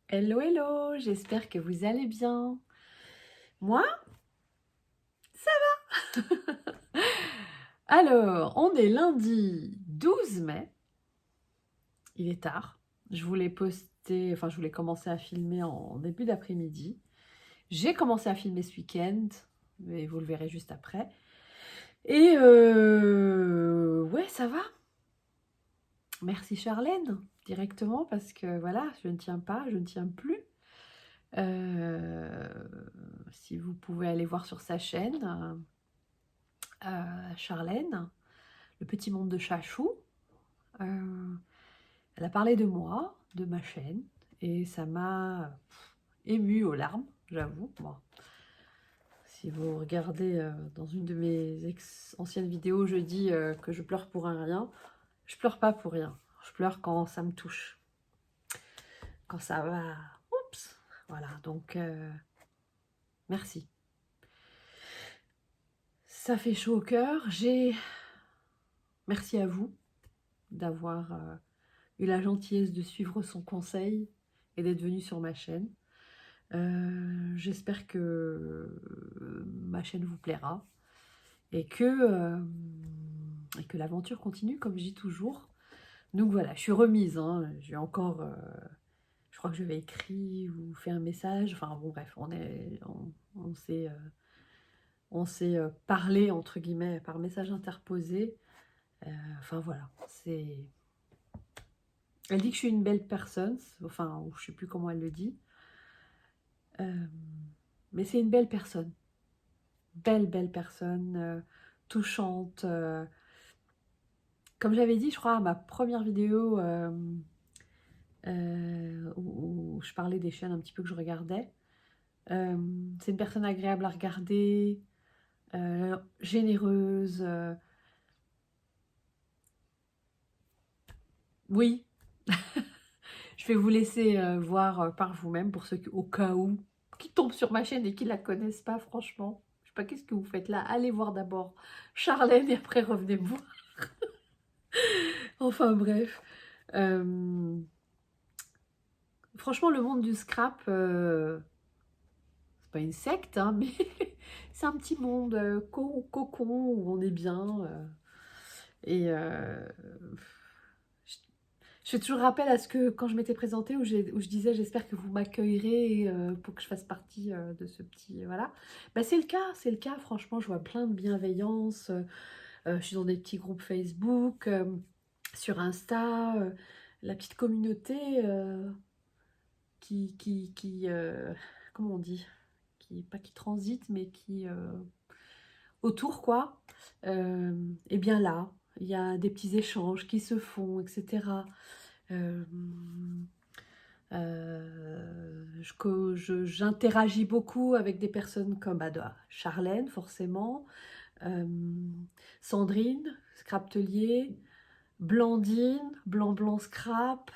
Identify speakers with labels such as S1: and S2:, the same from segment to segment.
S1: Hello, hello, j'espère que vous allez bien. Moi, ça va. Alors, on est lundi 12 mai. Il est tard. Je voulais je voulais commencer à filmer en début d'après-midi. J'ai commencé à filmer ce week-end, mais vous le verrez juste après. Et ouais, ça va. Merci Charlène, directement, parce que voilà, je ne tiens pas, je ne tiens plus. Euh, Si vous pouvez aller voir sur sa chaîne, Charlène, le petit monde de Chachou. Elle a parlé de moi, de ma chaîne, et ça m'a émue aux larmes, j'avoue. Bon. Si vous regardez dans une de mes anciennes vidéos, je dis que je pleure pour un rien. Je pleure pas pour rien. Je pleure quand ça me touche. Quand ça va... Oups. Voilà, donc merci. Ça fait chaud au cœur. Merci à vous d'avoir eu la gentillesse de suivre son conseil et d'être venu sur ma chaîne. J'espère que ma chaîne vous plaira et que l'aventure continue comme je dis toujours. Donc voilà, je suis remise, hein. J'ai encore, je crois que je vais écrire ou faire un message. Enfin bon bref, on s'est parlé entre guillemets par message interposé. Enfin voilà, c'est. Elle dit que je suis une belle personne, enfin, ou je sais plus comment elle le dit. Mais c'est une belle personne. Belle personne, touchante. Comme j'avais dit, je crois, à ma première vidéo où je parlais des chaînes un petit peu que je regardais. C'est une personne agréable à regarder, généreuse. Oui, je vais vous laisser voir par vous-même pour ceux qui, au cas où, qui tombent sur ma chaîne et qui ne la connaissent pas, franchement. Je sais pas qu'est-ce que vous faites là. Allez voir d'abord Charlène et après revenez me voir. Enfin bref. Franchement, le monde du scrap, c'est pas une secte, hein, mais c'est un petit monde cocon où on est bien. Et je fais toujours rappel à ce que quand je m'étais présentée, où je disais j'espère que vous m'accueillerez pour que je fasse partie de ce petit. Voilà. Bah, c'est le cas, franchement, je vois plein de bienveillance. Je suis dans des petits groupes Facebook, sur Insta, la petite communauté comment on dit, pas qui transite, mais qui autour, quoi. Et bien là, il y a des petits échanges qui se font, etc. Euh, J'interagis beaucoup avec des personnes comme Charlène, forcément, euh, Sandrine, Scraptelier, Blandine, Blanc Scrap,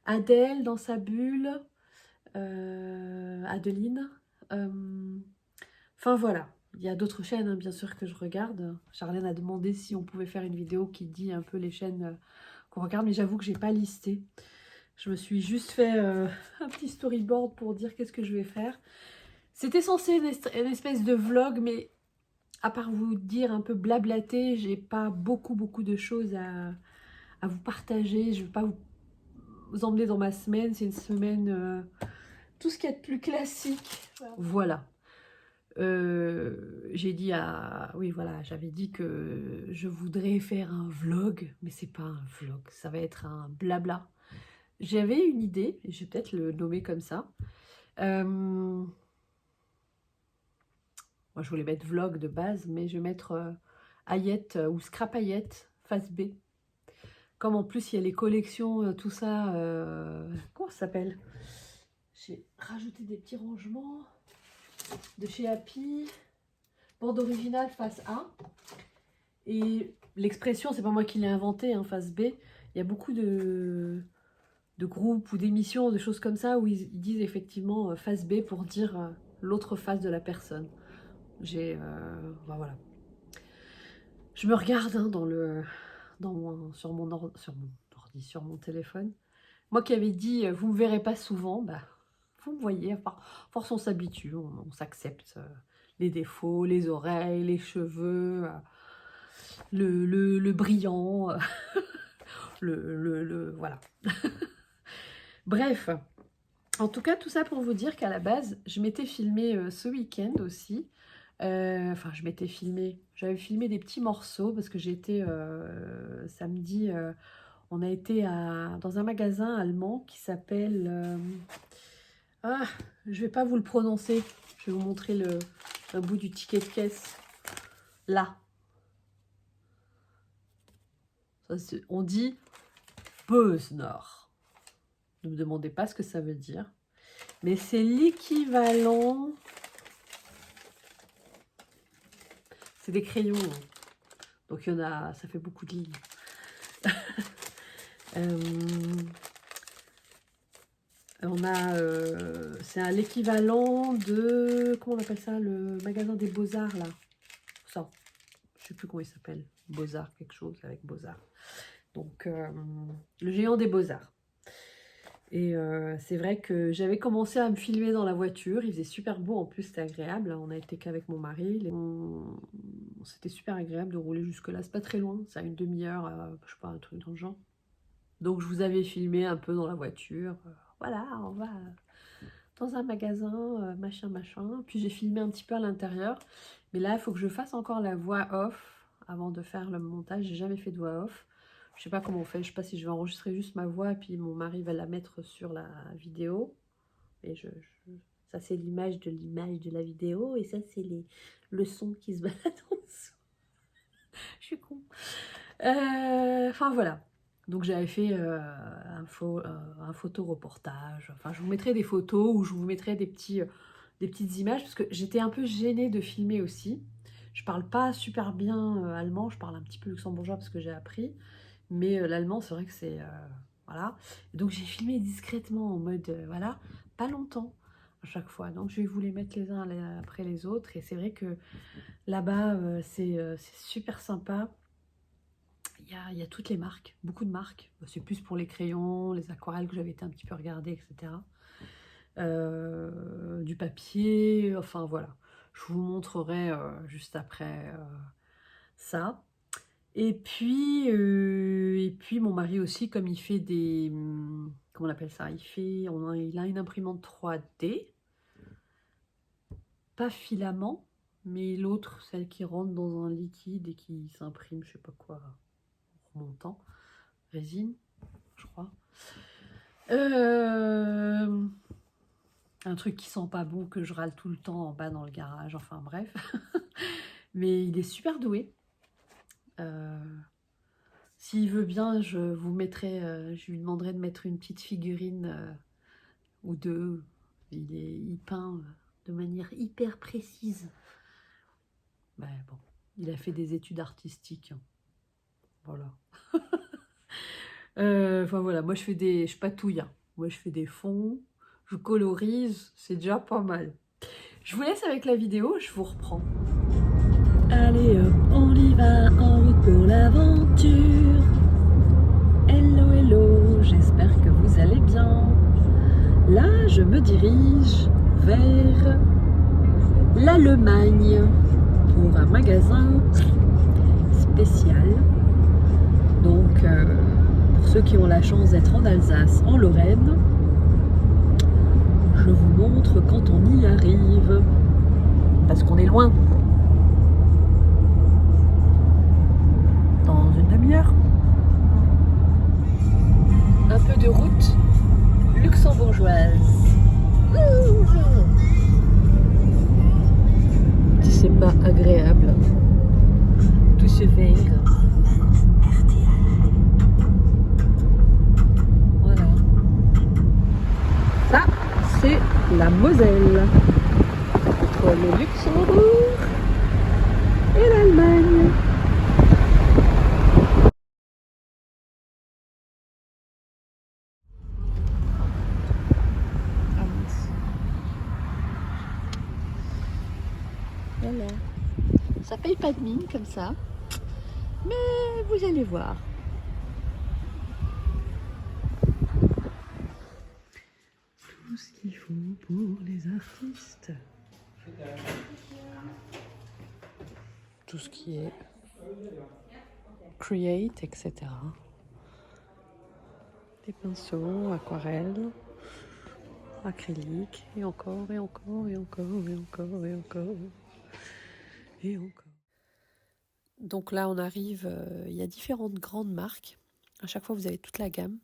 S1: Adèle dans sa bulle, Adeline. Enfin voilà, il y a d'autres chaînes, hein, bien sûr, que je regarde. Charlène a demandé si on pouvait faire une vidéo qui dit un peu les chaînes qu'on regarde, mais j'avoue que j'ai pas listé. Je me suis juste fait un petit storyboard pour dire qu'est-ce que je vais faire. C'était censé être une espèce de vlog, mais à part vous dire un peu blablater, j'ai pas beaucoup de choses à vous partager. Je vais pas vous emmener dans ma semaine. C'est une semaine tout ce qu'il y a de plus classique. Voilà. J'ai dit à... Oui, voilà, j'avais dit que je voudrais faire un vlog, mais c'est pas un vlog, ça va être un blabla. J'avais une idée, je vais peut-être le nommer comme ça. Moi, je voulais mettre vlog de base, mais je vais mettre Ayette ou Scrap Ayette, face B. Comme en plus, il y a les collections, tout ça... comment ça s'appelle? J'ai rajouté des petits rangements de chez Happy. Bande originale face A. Et l'expression, c'est pas moi qui l'ai inventée, hein, face B. Il y a beaucoup de groupes ou d'émissions, de choses comme ça, où ils disent effectivement face B pour dire l'autre face de la personne. Voilà. Je me regarde hein, sur mon ordi, sur mon téléphone. Moi qui avais dit, vous me verrez pas souvent, bah, vous me voyez, à force on s'habitue, on s'accepte. Les défauts, les oreilles, les cheveux, le brillant, voilà. Bref, en tout cas, tout ça pour vous dire qu'à la base, je m'étais filmé ce week-end aussi. Enfin, je m'étais filmé, j'avais filmé des petits morceaux parce que j'étais samedi, on a été dans un magasin allemand qui s'appelle... ah, je vais pas vous le prononcer, je vais vous montrer un bout du ticket de caisse. Là. Ça, on dit Bösner. Ne me demandez pas ce que ça veut dire. Mais c'est l'équivalent... C'est des crayons. Donc il y en a, ça fait beaucoup de lignes. On a, c'est l'équivalent de, comment on appelle ça, le magasin des Beaux-Arts là. Ça, je sais plus comment il s'appelle. Beaux-Arts, quelque chose avec Beaux-Arts. Donc le géant des Beaux-Arts. Et c'est vrai que j'avais commencé à me filmer dans la voiture. Il faisait super beau, en plus c'était agréable. On a été qu'avec mon mari. C'était super agréable de rouler jusque là. C'est pas très loin, c'est à une demi-heure, je sais pas, un truc dans le genre. Donc je vous avais filmé un peu dans la voiture. Voilà, on va dans un magasin, machin, machin. Puis j'ai filmé un petit peu à l'intérieur. Mais là, il faut que je fasse encore la voix off avant de faire le montage. J'ai jamais fait de voix off. Je sais pas comment on fait. Je sais pas si je vais enregistrer juste ma voix et puis mon mari va la mettre sur la vidéo. Et ça, c'est l'image de la vidéo. Et ça, c'est le son qui se balade en dessous. Je suis con. Enfin, voilà. Donc j'avais fait un photo-reportage. Enfin, je vous mettrai des photos ou je vous mettrai des petites images parce que j'étais un peu gênée de filmer aussi. Je parle pas super bien allemand, je parle un petit peu luxembourgeois parce que j'ai appris. Mais l'allemand, c'est vrai que c'est... voilà. Et donc j'ai filmé discrètement en mode, voilà, pas longtemps à chaque fois. Donc je vais vous les mettre les uns après les autres. Et c'est vrai que là-bas, c'est super sympa. Il y a toutes les marques, beaucoup de marques. C'est plus pour les crayons, les aquarelles que j'avais été un petit peu regarder, etc. Du papier, enfin voilà. Je vous montrerai juste après ça. Et puis mon mari aussi, comme il fait des... Comment on appelle ça? Il a une imprimante 3D. Pas filament, mais l'autre, celle qui rentre dans un liquide et qui s'imprime, je sais pas quoi, remontant. Résine, je crois. Un truc qui sent pas bon, que je râle tout le temps en bas dans le garage, enfin bref. Mais il est super doué. S'il veut bien, je vous mettrai, je lui demanderai de mettre une petite figurine ou deux. Il peint de manière hyper précise. Ben, bon, il a fait des études artistiques. Voilà. Enfin voilà, moi je patouille. Hein. Moi je fais des fonds, je colorise, c'est déjà pas mal. Je vous laisse avec la vidéo, je vous reprends. Allez hop, on y va, en route pour l'aventure. Hello, hello, j'espère que vous allez bien. Là, je me dirige vers l'Allemagne pour un magasin spécial. Donc, pour ceux qui ont la chance d'être en Alsace, en Lorraine, je vous montre quand on y arrive. Parce qu'on est loin. Dans une demi-heure. Un peu de route luxembourgeoise. C'est pas agréable. Tout ce vert. Voilà. Ça, c'est la Moselle. Entre le Luxembourg et l'Allemagne. Voilà. Ça paye pas de mine comme ça, mais vous allez voir. Tout ce qu'il faut pour les artistes. Tout ce qui est create, etc. Des pinceaux, aquarelles, acryliques, et encore, et encore, et encore, et encore, et encore, et encore. Donc là, on arrive, il y a différentes grandes marques. À chaque fois, vous avez toute la gamme.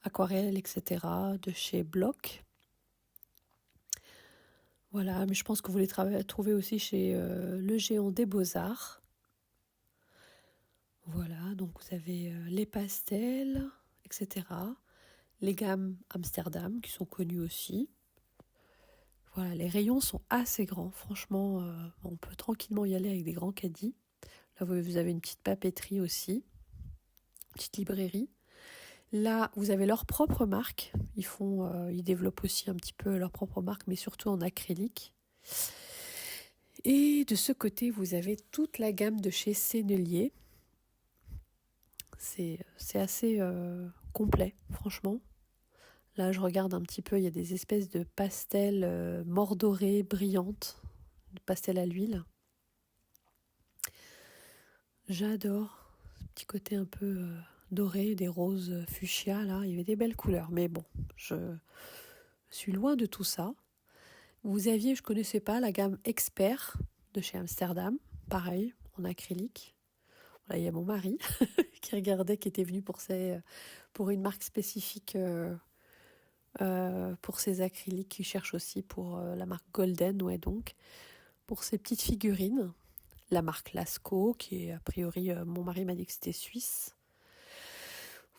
S1: Aquarelle, etc. de chez Bloch. Voilà, mais je pense que vous les trouvez aussi chez Le Géant des Beaux-Arts. Voilà, donc vous avez les pastels, etc. Les gammes Amsterdam qui sont connues aussi. Voilà, les rayons sont assez grands. Franchement, on peut tranquillement y aller avec des grands caddies. Là, vous avez une petite papeterie aussi, une petite librairie. Là, vous avez leur propre marque. Ils développent aussi un petit peu leur propre marque, mais surtout en acrylique. Et de ce côté, vous avez toute la gamme de chez Sennelier. C'est assez complet, franchement. Là, je regarde un petit peu, il y a des espèces de pastels mordorées, brillantes, de pastels à l'huile. J'adore ce petit côté un peu doré, des roses fuchsia, là. Il y avait des belles couleurs, mais bon, je suis loin de tout ça. Vous aviez, je ne connaissais pas, la gamme Expert de chez Amsterdam, pareil, en acrylique. Là, il y a mon mari qui regardait, qui était venu pour une marque spécifique pour ses acryliques, qui cherche aussi pour la marque Golden, ouais, donc, pour ses petites figurines. La marque Lascaux, qui est a priori, mon mari m'a dit que c'était suisse.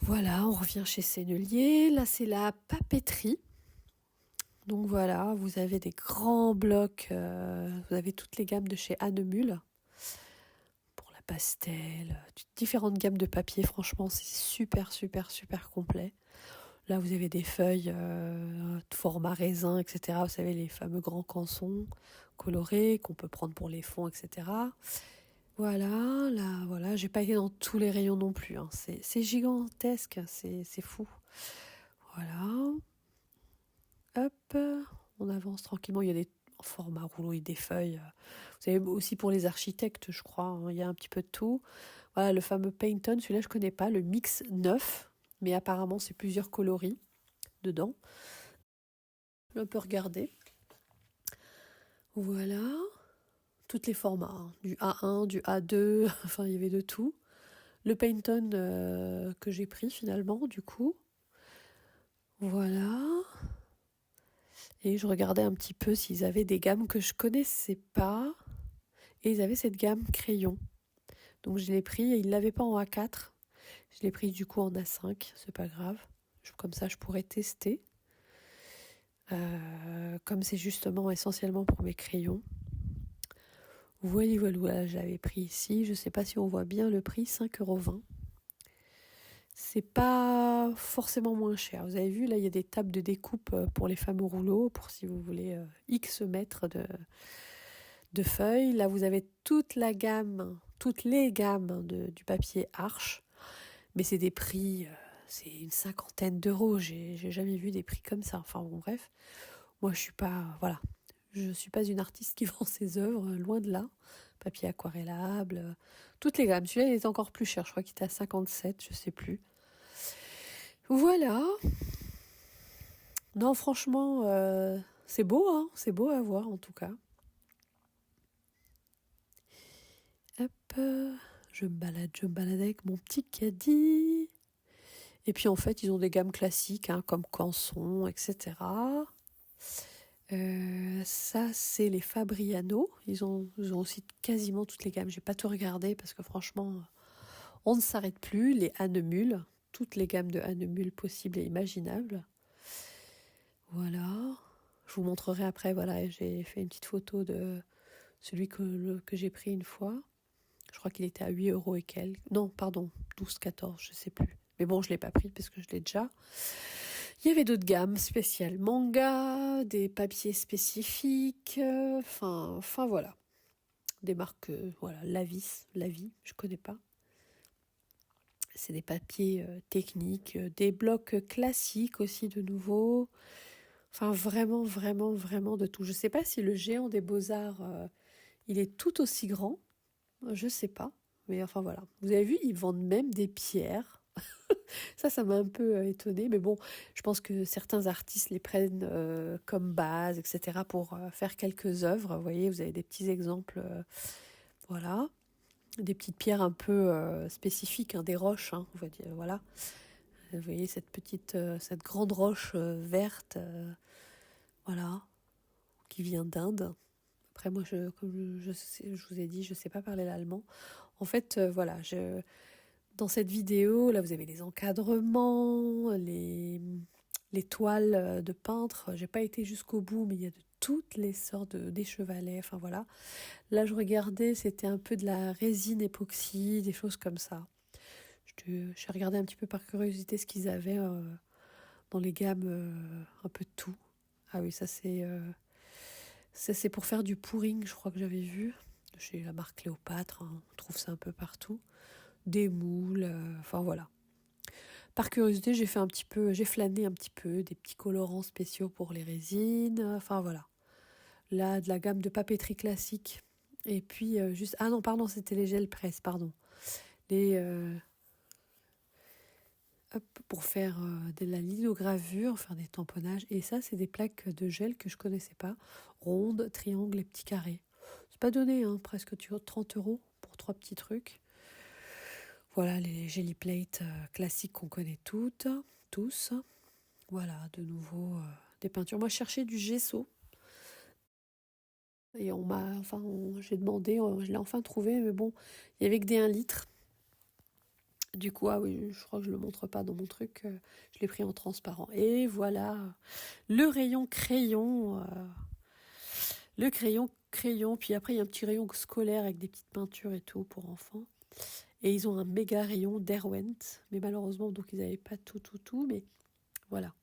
S1: Voilà, on revient chez Sennelier. Là, c'est la papeterie. Donc voilà, vous avez des grands blocs, vous avez toutes les gammes de chez Annemule. Pour la pastel, différentes gammes de papier, franchement, c'est super, super, super complet. Là, vous avez des feuilles de format raisin, etc. Vous savez, les fameux grands cançons colorés qu'on peut prendre pour les fonds, etc. Voilà, là, voilà. J'ai pas été dans tous les rayons non plus. Hein. C'est gigantesque, c'est fou. Voilà. Hop, on avance tranquillement. Il y a des formats rouleau et des feuilles. Vous savez, aussi pour les architectes, je crois. Hein, il y a un petit peu de tout. Voilà, le fameux Painton, celui-là, je connais pas. Le mix 9. Mais apparemment, c'est plusieurs coloris dedans. On peut regarder. Voilà. Tous les formats. Hein. Du A1, du A2. Enfin, il y avait de tout. Le Painton que j'ai pris finalement, du coup. Voilà. Et je regardais un petit peu s'ils avaient des gammes que je connaissais pas. Et ils avaient cette gamme crayon. Donc je l'ai pris et ils ne l'avaient pas en A4. Je l'ai pris du coup en A5, c'est pas grave. Comme ça, je pourrais tester. Comme c'est justement essentiellement pour mes crayons. Voilà, voilà, je l'avais pris ici. Je ne sais pas si on voit bien le prix, 5,20 €. C'est pas forcément moins cher. Vous avez vu, là, il y a des tables de découpe pour les fameux rouleaux, pour si vous voulez X mètres de feuilles. Là, vous avez toute la gamme, toutes les gammes du papier Arche. Mais c'est des prix, c'est une 50aine d'euros. J'ai jamais vu des prix comme ça. Enfin bon, bref. Moi, je suis pas, voilà. Je suis pas une artiste qui vend ses œuvres, loin de là. Papier aquarellable, toutes les gammes. Celui-là, il est encore plus cher. Je crois qu'il était à 57, je sais plus. Voilà. Non, franchement, c'est beau, hein. C'est beau à voir, en tout cas. Hop, je me balade avec mon petit caddie. Et puis en fait, ils ont des gammes classiques, hein, comme Canson, etc. Ça, c'est les Fabriano. Ils ont aussi quasiment toutes les gammes. J'ai pas tout regardé parce que franchement, on ne s'arrête plus. Les Annemule, toutes les gammes de Annemule possibles et imaginables. Voilà. Je vous montrerai après. Voilà, j'ai fait une petite photo de celui que j'ai pris une fois. Je crois qu'il était à 8 € et quelques. Non, pardon, 12, 14, je sais plus. Mais bon, je ne l'ai pas pris parce que je l'ai déjà. Il y avait d'autres gammes spéciales manga, des papiers spécifiques, enfin voilà. Des marques, voilà, Lavis, je connais pas. C'est des papiers techniques, des blocs classiques aussi de nouveau. Enfin, vraiment, vraiment, vraiment de tout. Je ne sais pas si le géant des Beaux-Arts, il est tout aussi grand. Je ne sais pas. Mais enfin, voilà. Vous avez vu, ils vendent même des pierres. Ça m'a un peu étonnée. Mais bon, je pense que certains artistes les prennent comme base, etc. pour faire quelques œuvres. Vous voyez, vous avez des petits exemples. Voilà. Des petites pierres un peu spécifiques, hein, des roches, hein, on va dire. Voilà. Vous voyez cette grande roche verte. Voilà. Qui vient d'Inde. Après, moi, comme je vous ai dit, je ne sais pas parler l'allemand. En fait, voilà, dans cette vidéo, là, vous avez les encadrements, les toiles de peintre. J'ai pas été jusqu'au bout, mais il y a de toutes les sortes des chevalets. Enfin, voilà. Là, je regardais, c'était un peu de la résine époxy, des choses comme ça. J'ai regardé un petit peu par curiosité ce qu'ils avaient dans les gammes, un peu de tout. Ah oui, ça c'est pour faire du pouring, je crois que j'avais vu. Chez la marque Cléopâtre, hein, on trouve ça un peu partout. Des moules, enfin voilà. Par curiosité, j'ai flâné un petit peu, des petits colorants spéciaux pour les résines, enfin voilà. Là, de la gamme de papeterie classique. Et puis juste... Ah non, pardon, c'était les gels presse, pardon. Les... pour faire de la lithogravure, faire des tamponnages. Et ça, c'est des plaques de gel que je connaissais pas. Rondes, triangles et petits carrés. C'est pas donné, hein, presque 30 € pour 3 petits trucs. Voilà, les jelly plates classiques qu'on connaît tous. Voilà, de nouveau, des peintures. Moi, je cherchais du gesso. Et j'ai demandé, je l'ai enfin trouvé, mais bon, il y avait que des 1 litre. Du coup, ah oui, je crois que je ne le montre pas dans mon truc. Je l'ai pris en transparent. Et voilà, le rayon crayon. Le crayon. Puis après, il y a un petit rayon scolaire avec des petites peintures et tout pour enfants. Et ils ont un méga rayon Derwent. Mais malheureusement, donc ils n'avaient pas tout. Mais voilà.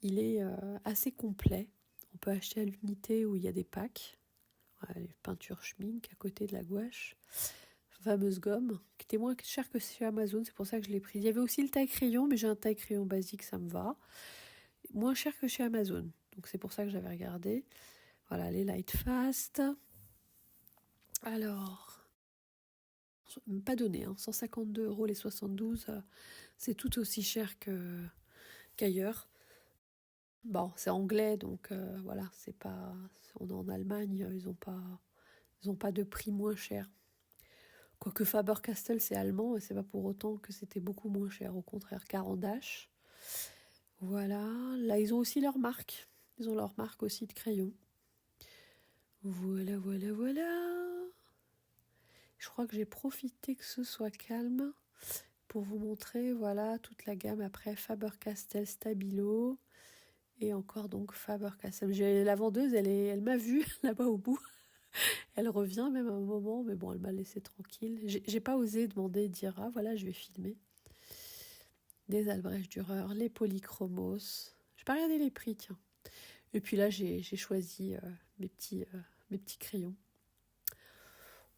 S1: Il est assez complet. On peut acheter à l'unité où il y a des packs. Voilà, les peintures schmink à côté de la gouache. Fameuse gomme, qui était moins cher que chez Amazon, c'est pour ça que je l'ai pris. Il y avait aussi le taille-crayon, mais j'ai un taille-crayon basique, ça me va. Moins cher que chez Amazon, donc c'est pour ça que j'avais regardé. Voilà, les Light Fast. Alors, pas donné, hein, 152 € les 72, c'est tout aussi cher qu'ailleurs. Bon, c'est anglais, donc voilà, c'est pas... On est en Allemagne, ils ont pas de prix moins cher. Quoique Faber-Castell, c'est allemand, et c'est pas pour autant que c'était beaucoup moins cher. Au contraire, Caran-d'Ache. Voilà. Là, ils ont aussi leur marque. Ils ont leur marque aussi de crayon. Voilà. Je crois que j'ai profité que ce soit calme pour vous montrer, voilà, toute la gamme après Faber-Castell Stabilo. Et encore donc Faber-Castell. La vendeuse, elle m'a vue là-bas au bout. Elle revient même à un moment, mais bon, elle m'a laissé tranquille. J'ai pas osé demander, dire, ah voilà, je vais filmer. Des Albrecht Dürer, les Polychromos. J'ai pas regardé les prix, tiens. Et puis là, j'ai choisi mes petits crayons.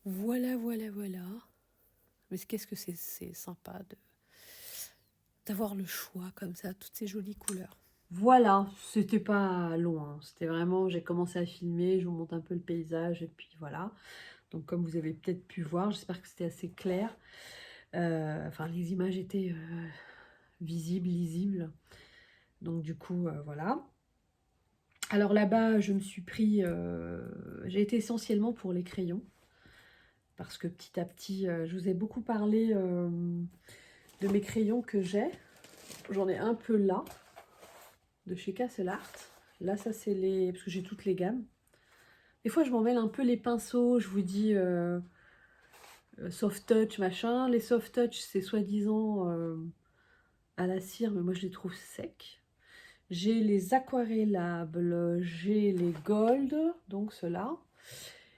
S1: Voilà. Mais qu'est-ce que c'est sympa d'avoir le choix comme ça, toutes ces jolies couleurs. Voilà, c'était pas loin. C'était vraiment, j'ai commencé à filmer, je vous montre un peu le paysage et puis voilà. Donc comme vous avez peut-être pu voir, j'espère que c'était assez clair. Enfin, les images étaient visibles, lisibles. Donc du coup, voilà. Alors là-bas, je me suis pris... j'ai été essentiellement pour les crayons. Parce que petit à petit, je vous ai beaucoup parlé de mes crayons que j'ai. J'en ai un peu là, de chez Castle Art. Là, ça c'est les... parce que j'ai toutes les gammes. Des fois, je m'en mêle un peu les pinceaux. Je vous dis soft touch, machin. Les soft touch, c'est soi-disant à la cire, mais moi je les trouve secs. J'ai les aquarellables, j'ai les gold, donc ceux-là.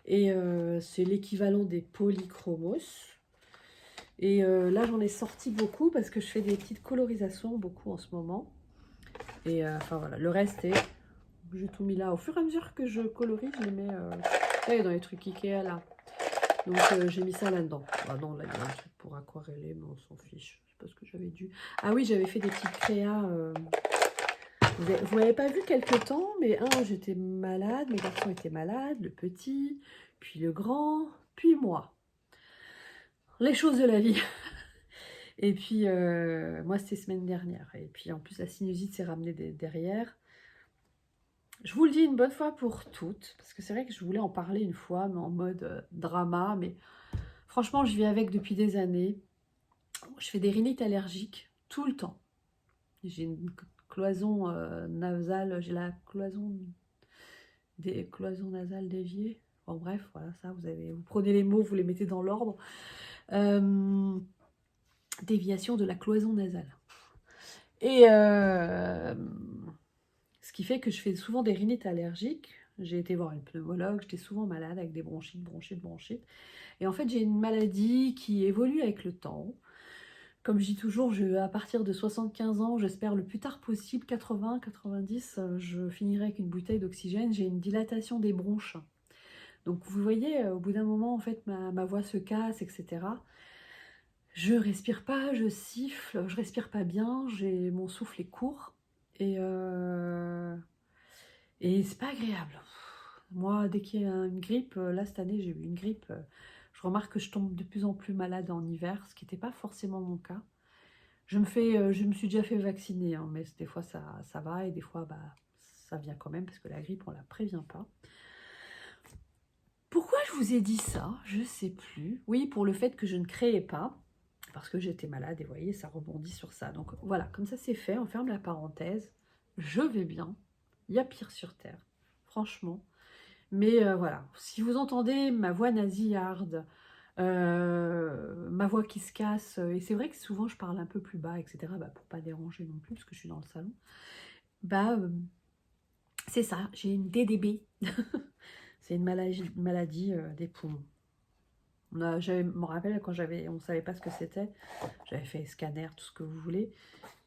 S1: Et c'est l'équivalent des polychromos. Et là, j'en ai sorti beaucoup parce que je fais des petites colorisations, beaucoup en ce moment. Et enfin voilà, le reste est... J'ai tout mis là. Au fur et à mesure que je colorie, je les mets dans les trucs Ikea là. Donc j'ai mis ça là-dedans. Ah non, là il y a un truc pour aquareller, mais on s'en fiche. Je sais pas ce que j'avais dû... Ah oui, j'avais fait des petites créas... Vous m'avez pas vu quelque temps, mais j'étais malade, mes garçons étaient malades, le petit, puis le grand, puis moi. Les choses de la vie. Et puis, moi, c'était semaine dernière. Et puis, en plus, la sinusite s'est ramenée derrière. Je vous le dis une bonne fois pour toutes, parce que c'est vrai que je voulais en parler une fois, mais en mode drama. Mais franchement, je vis avec depuis des années. Je fais des rhinites allergiques tout le temps. J'ai une cloison nasale, j'ai la cloison nasale déviée. Bon, bref, voilà, ça, vous prenez les mots, vous les mettez dans l'ordre. Déviation de la cloison nasale. Et ce qui fait que je fais souvent des rhinites allergiques. J'ai été voir une pneumologue, j'étais souvent malade avec des bronchites. Et en fait, j'ai une maladie qui évolue avec le temps. Comme je dis toujours, à partir de 75 ans, j'espère le plus tard possible, 80, 90, je finirai avec une bouteille d'oxygène. J'ai une dilatation des bronches. Donc vous voyez, au bout d'un moment, en fait, ma voix se casse, etc. Je respire pas, je siffle, je respire pas bien, mon souffle est court. Et c'est pas agréable. Moi, dès qu'il y a une grippe, là cette année j'ai eu une grippe, je remarque que je tombe de plus en plus malade en hiver, ce qui n'était pas forcément mon cas. Je me suis déjà fait vacciner, hein, mais des fois ça va et des fois bah, ça vient quand même parce que la grippe on la prévient pas. Pourquoi je vous ai dit ça? Je sais plus. Oui, pour le fait que je ne créais pas, parce que j'étais malade et vous voyez, ça rebondit sur ça. Donc voilà, comme ça c'est fait, on ferme la parenthèse. Je vais bien, il y a pire sur Terre, franchement. Mais voilà, si vous entendez ma voix nasillarde, ma voix qui se casse, et c'est vrai que souvent je parle un peu plus bas, etc., bah, pour pas déranger non plus, parce que je suis dans le salon, bah c'est ça, j'ai une DDB. C'est une maladie des poumons. Je me rappelle quand on ne savait pas ce que c'était, j'avais fait scanner, tout ce que vous voulez.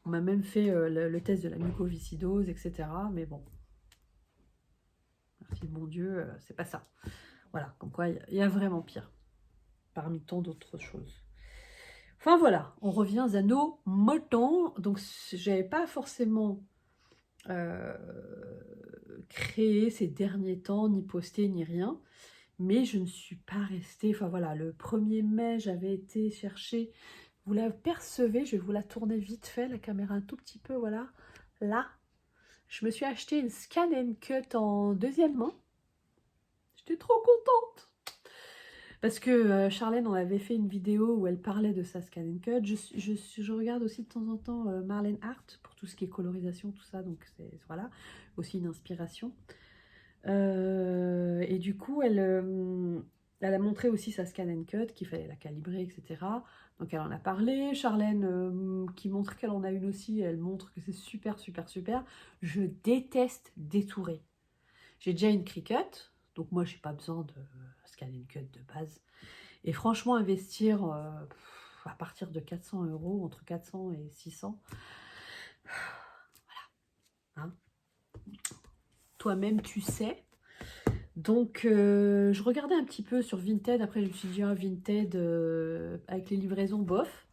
S1: On m'a même fait le test de la mucoviscidose, etc. Mais bon, merci de mon Dieu, c'est pas ça. Voilà, comme quoi il y a vraiment pire, parmi tant d'autres choses. Enfin voilà, on revient à nos moutons. Donc j'avais pas forcément créé ces derniers temps, ni posté, ni rien. Mais je ne suis pas restée. Enfin voilà, le 1er mai, j'avais été chercher. Vous la percevez, je vais vous la tourner vite fait, la caméra un tout petit peu, voilà. Là, je me suis acheté une Scan & Cut en deuxième main. J'étais trop contente. Parce que Charlène en avait fait une vidéo où elle parlait de sa Scan & Cut. Je regarde aussi de temps en temps Marlène Hart pour tout ce qui est colorisation, tout ça. Donc c'est voilà, aussi une inspiration. Et du coup, elle a montré aussi sa Scan & Cut, qu'il fallait la calibrer, etc. Donc elle en a parlé. Charlène, qui montre qu'elle en a une aussi, elle montre que c'est super, super, super. Je déteste détourer. J'ai déjà une Cricut, donc moi, j'ai pas besoin de Scan & Cut de base. Et franchement, investir à partir de 400 €, entre 400 et 600, voilà. Hein. Toi-même, tu sais. Donc, je regardais un petit peu sur Vinted. Après, je me suis dit, Vinted, avec les livraisons, bof.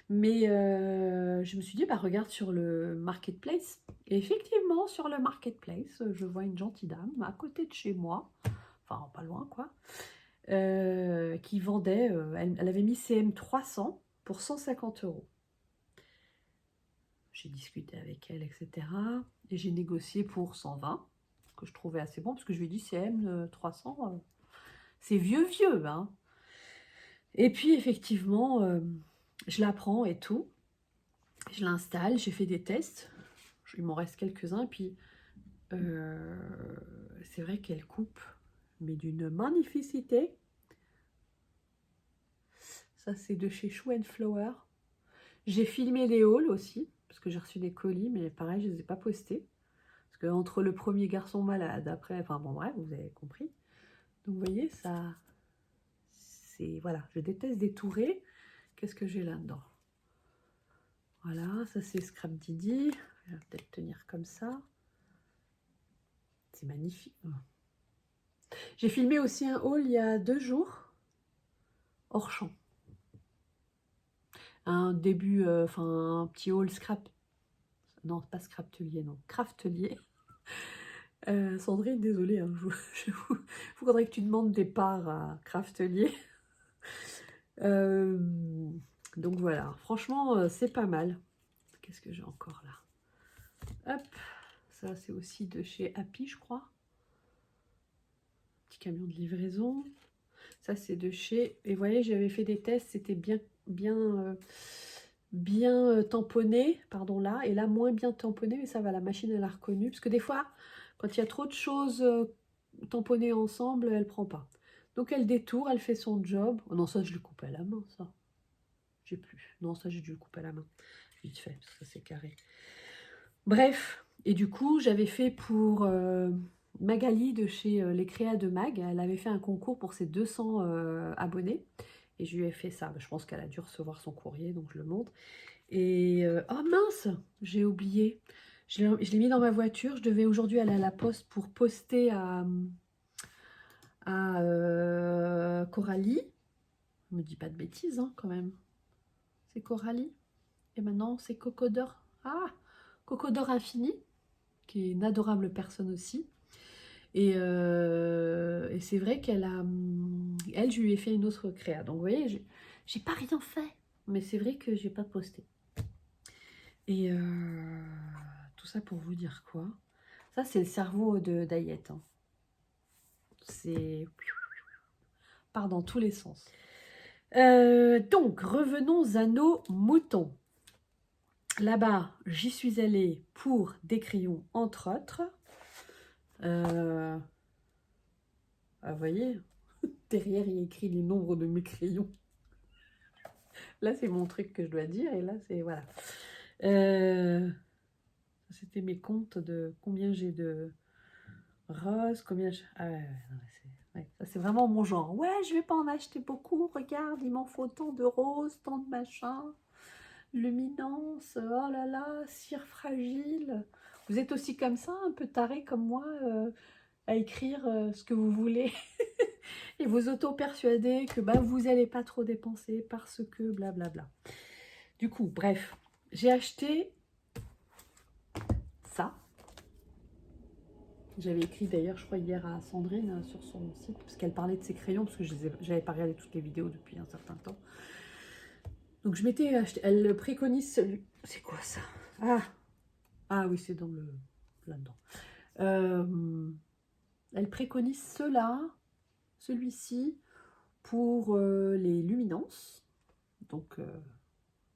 S1: Mais je me suis dit, bah, regarde sur le Marketplace. Et effectivement, sur le Marketplace, je vois une gentille dame à côté de chez moi, enfin, pas loin, quoi, qui vendait, elle avait mis CM300 pour 150 €. J'ai discuté avec elle, etc. Et j'ai négocié pour 120, que je trouvais assez bon, parce que je lui ai dit CM300, c'est vieux, hein. Et puis, effectivement, je la prends et tout. Je l'installe, j'ai fait des tests. Il m'en reste quelques-uns. Puis, c'est vrai qu'elle coupe, mais d'une magnificité. Ça, c'est de chez Shoe & Flower. J'ai filmé les hauls aussi, parce que j'ai reçu des colis, mais pareil, je ne les ai pas postés. Parce que entre le premier garçon malade, après, enfin bon, bref, vous avez compris. Donc, vous voyez, ça, c'est, voilà, je déteste détourer. Qu'est-ce que j'ai là-dedans? Voilà, ça c'est Scrap Didi. Je vais peut-être tenir comme ça. C'est magnifique. J'ai filmé aussi un haul il y a 2 jours, hors champ. Un début, enfin un petit haul scrap Non, pas Scraptelier, non. Craftelier. Sandrine, désolée, hein, faudrait que tu demandes des parts à Craftelier. Donc voilà, franchement, c'est pas mal. Qu'est-ce que j'ai encore là? Hop, ça c'est aussi de chez Happy, je crois. Petit camion de livraison. Ça c'est de chez... Et vous voyez, j'avais fait des tests, c'était bien tamponné, pardon là, et là moins bien tamponné, mais ça va, la machine elle a reconnu. Parce que des fois, quand il y a trop de choses tamponnées ensemble, elle prend pas. Donc elle détourne, elle fait son job. Oh non, ça je le coupe à la main, ça. J'ai plus. Non, ça j'ai dû le couper à la main. Vite fait, parce que c'est carré. Bref, et du coup, j'avais fait pour Magali de chez Les Créas de Mag. Elle avait fait un concours pour ses 200 abonnés. Et je lui ai fait ça. Je pense qu'elle a dû recevoir son courrier, donc je le montre. Et oh mince, j'ai oublié. Je l'ai mis dans ma voiture. Je devais aujourd'hui aller à la poste pour poster à Coralie. Je me dis pas de bêtises, hein, quand même. C'est Coralie. Et maintenant, c'est Cocodor. Ah, Cocodor Infini, qui est une adorable personne aussi. Et c'est vrai qu'elle a... Elle, je lui ai fait une autre créa. Donc, vous voyez, j'ai pas rien fait. Mais c'est vrai que j'ai pas posté. Et tout ça pour vous dire quoi? Ça, c'est le cerveau d'Ayette. Hein. C'est... part dans tous les sens. Donc, revenons à nos moutons. Là-bas, j'y suis allée pour des crayons, entre autres. Vous voyez, derrière, il y a écrit les nombres de mes crayons. Là, c'est mon truc que je dois dire. Et là, c'est... Voilà. C'était mes comptes de combien j'ai de roses, combien... Ah ouais, ouais, ça, c'est vraiment mon genre. Ouais, je vais pas en acheter beaucoup. Regarde, il m'en faut tant de roses, tant de machins. Luminance, oh là là, cire fragile. Vous êtes aussi comme ça, un peu taré comme moi, à écrire ce que vous voulez et vous auto-persuader que bah, vous n'allez pas trop dépenser parce que blablabla. Du coup, bref, j'ai acheté ça. J'avais écrit d'ailleurs, je crois, hier à Sandrine sur son site, parce qu'elle parlait de ses crayons, parce que je n'avais pas regardé toutes les vidéos depuis un certain temps. Donc je m'étais acheté, elle préconise celui... C'est quoi ça? Ah oui, c'est dans le... là-dedans. Elle préconise celui-ci, pour les luminances. Donc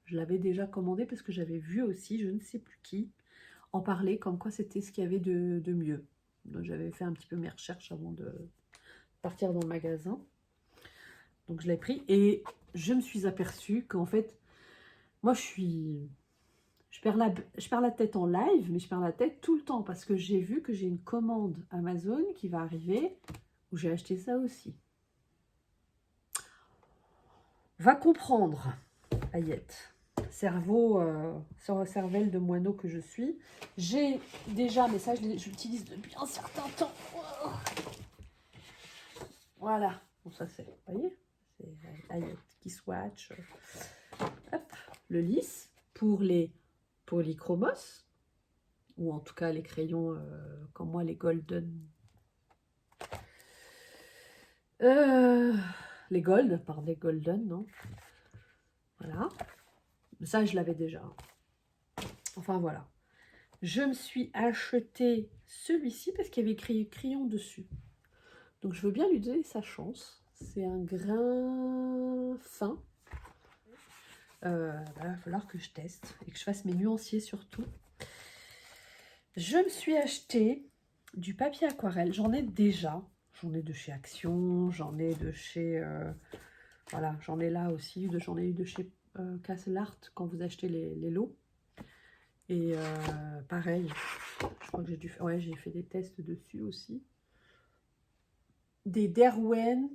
S1: je l'avais déjà commandé parce que j'avais vu aussi, je ne sais plus qui, en parler, comme quoi c'était ce qu'il y avait de mieux. Donc j'avais fait un petit peu mes recherches avant de partir dans le magasin. Donc je l'ai pris et je me suis aperçue qu'en fait, moi je perds la tête en live, mais je perds la tête tout le temps parce que j'ai vu que j'ai une commande Amazon qui va arriver où j'ai acheté ça aussi. Va comprendre, Ayette. Cerveau, cervelle de moineau que je suis. J'ai déjà, mais ça je l'utilise depuis un certain temps. Voilà. Bon, ça c'est, vous voyez, c'est Ayette qui swatch. Hop, le lisse pour les polychromos, ou en tout cas les crayons, comme moi, les golden. Les gold, pardon, les golden, non. Voilà. Ça, je l'avais déjà. Enfin, voilà. Je me suis acheté celui-ci parce qu'il y avait écrit crayon dessus. Donc, je veux bien lui donner sa chance. C'est un grain fin. Il va falloir que je teste et que je fasse mes nuanciers surtout. Je me suis acheté du papier aquarelle. J'en ai déjà. J'en ai de chez Action. J'en ai de chez... voilà, j'en ai là aussi. J'en ai eu de chez Castle Art quand vous achetez les lots. Et pareil, je crois que j'ai dû faire... Ouais, j'ai fait des tests dessus aussi. Des Derwent.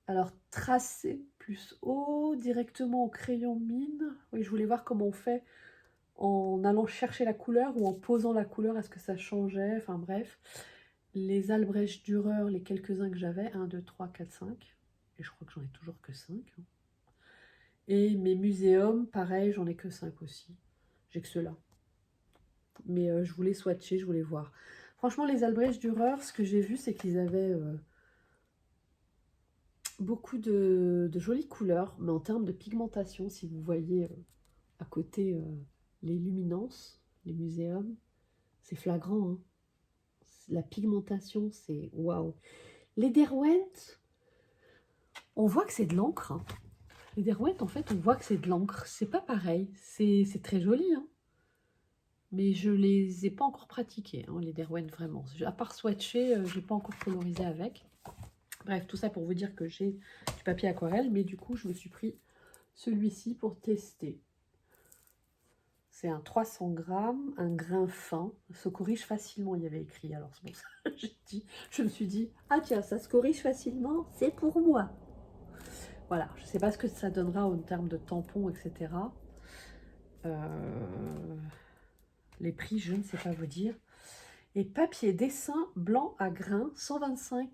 S1: Alors, tracé plus haut, directement au crayon mine. Oui, je voulais voir comment on fait en allant chercher la couleur ou en posant la couleur. Est-ce que ça changeait? Enfin bref. Les Albrecht Dürer, les quelques-uns que j'avais. 1, 2, 3, 4, 5. Et je crois que j'en ai toujours que 5. Et mes muséums, pareil, j'en ai que 5 aussi. J'ai que ceux-là. Mais je voulais swatcher, je voulais voir. Franchement, les Albrecht Dürer, ce que j'ai vu, c'est qu'ils avaient beaucoup de jolies couleurs. Mais en termes de pigmentation, si vous voyez à côté les luminances, les muséums, c'est flagrant. Hein. La pigmentation, c'est waouh. Les Derwent, on voit que c'est de l'encre. Hein. Les Derwent, en fait, on voit que c'est de l'encre. C'est pas pareil. C'est très joli, hein. Mais je les ai pas encore pratiqués, hein, les Derwent, vraiment. À part swatcher, j'ai pas encore colorisé avec. Bref, tout ça pour vous dire que j'ai du papier aquarelle, mais du coup, je me suis pris celui-ci pour tester. C'est un 300 grammes, un grain fin. Se corrige facilement, il y avait écrit. Alors, c'est pour ça que je me suis dit, ah tiens, ça se corrige facilement, c'est pour moi. Voilà, je ne sais pas ce que ça donnera en termes de tampons, etc. Les prix, je ne sais pas vous dire. Et papier dessin blanc à grains, 125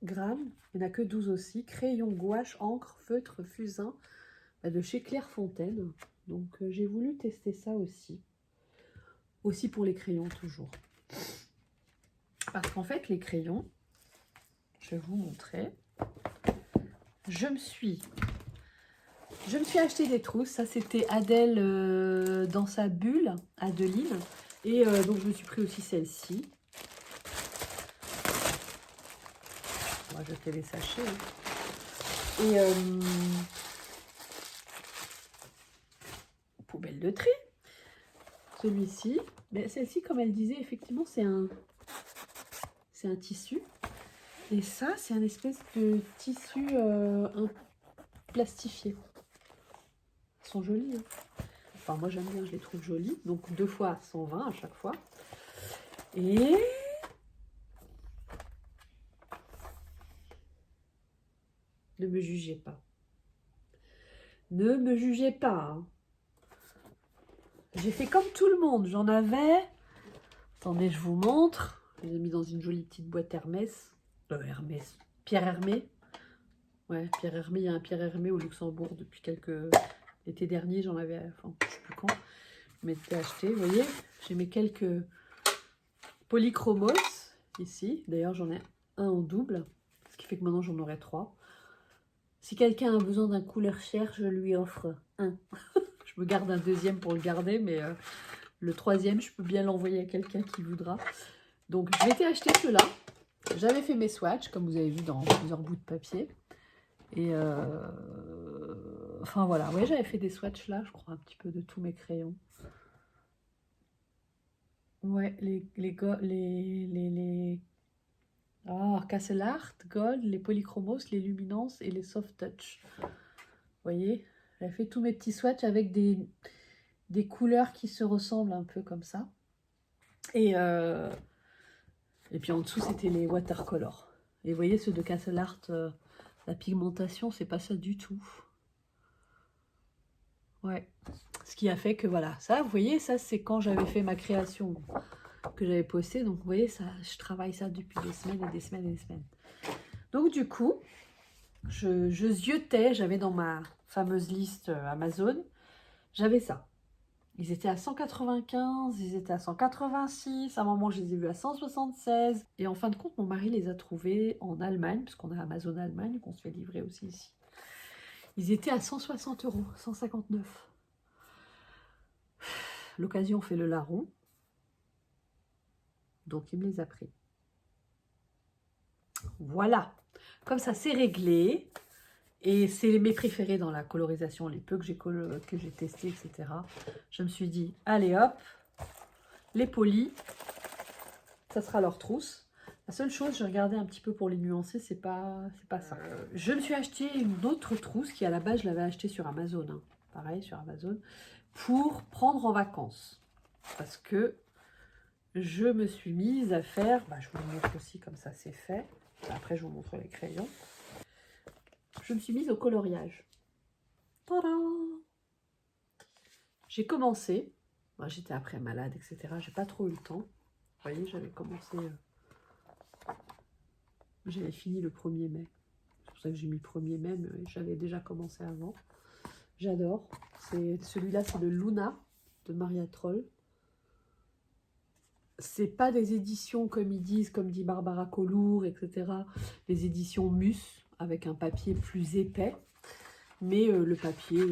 S1: grammes. Il n'y en a que 12 aussi. Crayon, gouache, encre, feutre, fusain de chez Clairefontaine. Donc j'ai voulu tester ça aussi. Aussi pour les crayons toujours. Parce qu'en fait les crayons, je vais vous montrer. Je me suis acheté des trousses. Ça c'était Adèle dans sa bulle, Adeline. Et donc je me suis pris aussi celle-ci. On va jeter les sachets. Hein. Et poubelle de tri. Celui-ci, mais celle-ci, comme elle disait, effectivement, c'est un tissu. Et ça, c'est un espèce de tissu plastifié. Ils sont jolis. Hein. Enfin, moi, j'aime bien, je les trouve jolis. Donc, 2 fois 120 à chaque fois. Et... ne me jugez pas. Ne me jugez pas. Hein. J'ai fait comme tout le monde. J'en avais... Attendez, je vous montre. Je les ai mis dans une jolie petite boîte Hermès. Hermès. Pierre Hermé. Ouais, Pierre Hermé. Il y a un Pierre Hermé au Luxembourg depuis l'été dernier. J'en avais... Enfin, je ne sais plus quand. Je m'étais acheté. Vous voyez, j'ai mis quelques polychromos ici. D'ailleurs, j'en ai un en double. Ce qui fait que maintenant, j'en aurai 3. Si quelqu'un a besoin d'un couleur cher, je lui offre un. Je me garde un deuxième pour le garder, mais le troisième, je peux bien l'envoyer à quelqu'un qui voudra. Donc, je m'étais acheté ceux-là. J'avais fait mes swatchs, comme vous avez vu dans plusieurs bouts de papier. Et enfin voilà, ouais, j'avais fait des swatchs là, je crois, un petit peu de tous mes crayons. Ouais, oh, Castle Art, Gold, les Polychromos, les Luminance et les Soft Touch. Vous voyez, j'avais fait tous mes petits swatchs avec des couleurs qui se ressemblent un peu comme ça. Et puis en dessous, c'était les watercolors. Et vous voyez, ceux de Castle Art, la pigmentation, c'est pas ça du tout. Ouais. Ce qui a fait que voilà, ça, vous voyez, ça c'est quand j'avais fait ma création que j'avais postée. Donc vous voyez, ça, je travaille ça depuis des semaines et des semaines et des semaines. Donc du coup, je ziotais, j'avais dans ma fameuse liste Amazon, j'avais ça. Ils étaient à 195, ils étaient à 186, à un moment je les ai vus à 176. Et en fin de compte, mon mari les a trouvés en Allemagne, parce qu'on a Amazon Allemagne, qu'on se fait livrer aussi ici. Ils étaient à 160 €, 159. L'occasion fait le larron. Donc, il me les a pris. Voilà. Comme ça, c'est réglé. Et c'est mes préférés dans la colorisation, les peu que j'ai testé, etc. Je me suis dit, allez hop, les polis, ça sera leur trousse. La seule chose, j'ai regardé un petit peu pour les nuancer, c'est pas ça. Je me suis acheté une autre trousse qui, à la base, je l'avais achetée sur Amazon. Hein. Pareil, sur Amazon. Pour prendre en vacances. Parce que je me suis mise à faire, je vous le montre aussi comme ça c'est fait. Après, je vous montre les crayons. Je me suis mise au coloriage. Tadam! J'ai commencé. J'étais après malade, etc. J'ai pas trop eu le temps. Vous voyez, j'avais commencé... j'avais fini le 1er mai. C'est pour ça que j'ai mis le 1er mai, mais j'avais déjà commencé avant. J'adore. Celui-là, c'est le Luna de Maria Troll. c'est pas des éditions comme ils disent, comme dit Barbara Collour, etc. Les éditions Mus, avec un papier plus épais. Mais le papier,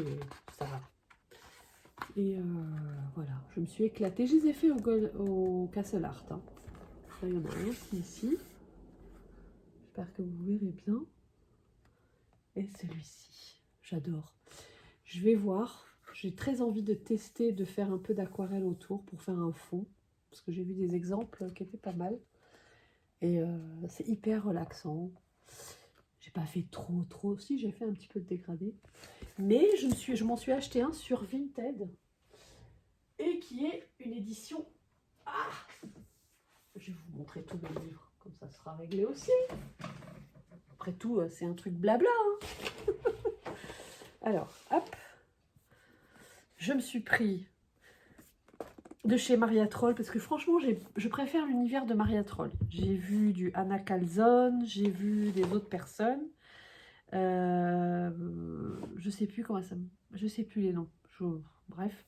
S1: ça va. Et voilà, je me suis éclatée. Je les ai fait au Castle Art. Hein. Là, il y en a un ici. J'espère que vous verrez bien. Et celui-ci, j'adore. Je vais voir. J'ai très envie de tester, de faire un peu d'aquarelle autour pour faire un fond. Parce que j'ai vu des exemples qui étaient pas mal. Et c'est hyper relaxant. J'ai pas fait trop. Si, j'ai fait un petit peu de dégradé. Mais je m'en suis acheté un sur Vinted. Et qui est une édition... Ah, je vais vous montrer tous mes livres. Comme ça sera réglé aussi. Après tout, c'est un truc blabla. Hein. Alors, hop. Je me suis pris de chez Maria Troll, parce que franchement, je préfère l'univers de Maria Troll. J'ai vu du Anna Calzone, j'ai vu des autres personnes. Je sais plus comment ça... Je sais plus les noms. Bref.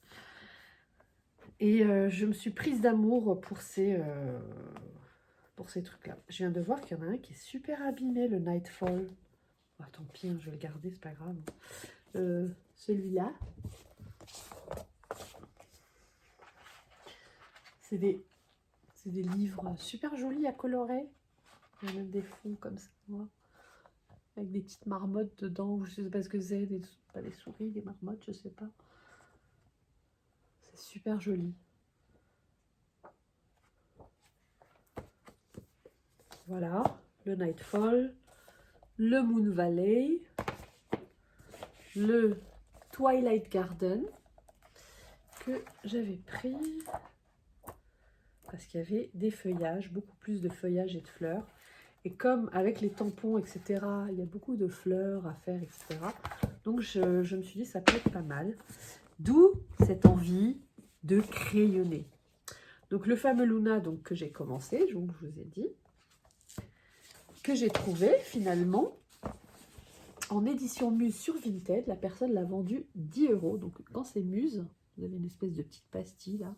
S1: Et je me suis prise d'amour pour ces trucs-là. Je viens de voir qu'il y en a un qui est super abîmé, le Nightfall. Oh, tant pis, hein, je vais le garder, c'est pas grave. Celui-là. C'est des livres super jolis à colorer. Il y a même des fonds comme ça, avec des petites marmottes dedans, ou je sais pas ce que c'est, pas des souris, des marmottes, je sais pas. C'est super joli. Voilà, le Nightfall, le Moon Valley, le Twilight Garden, que j'avais pris parce qu'il y avait des feuillages, beaucoup plus de feuillages et de fleurs. Et comme avec les tampons, etc., il y a beaucoup de fleurs à faire, etc. Donc je me suis dit, ça peut être pas mal. D'où cette envie de crayonner. Donc le fameux Luna donc, que j'ai commencé, je vous ai dit, que j'ai trouvé finalement en édition Muse sur Vinted. La personne l'a vendu 10 €. Donc quand c'est Muse, vous avez une espèce de petite pastille là.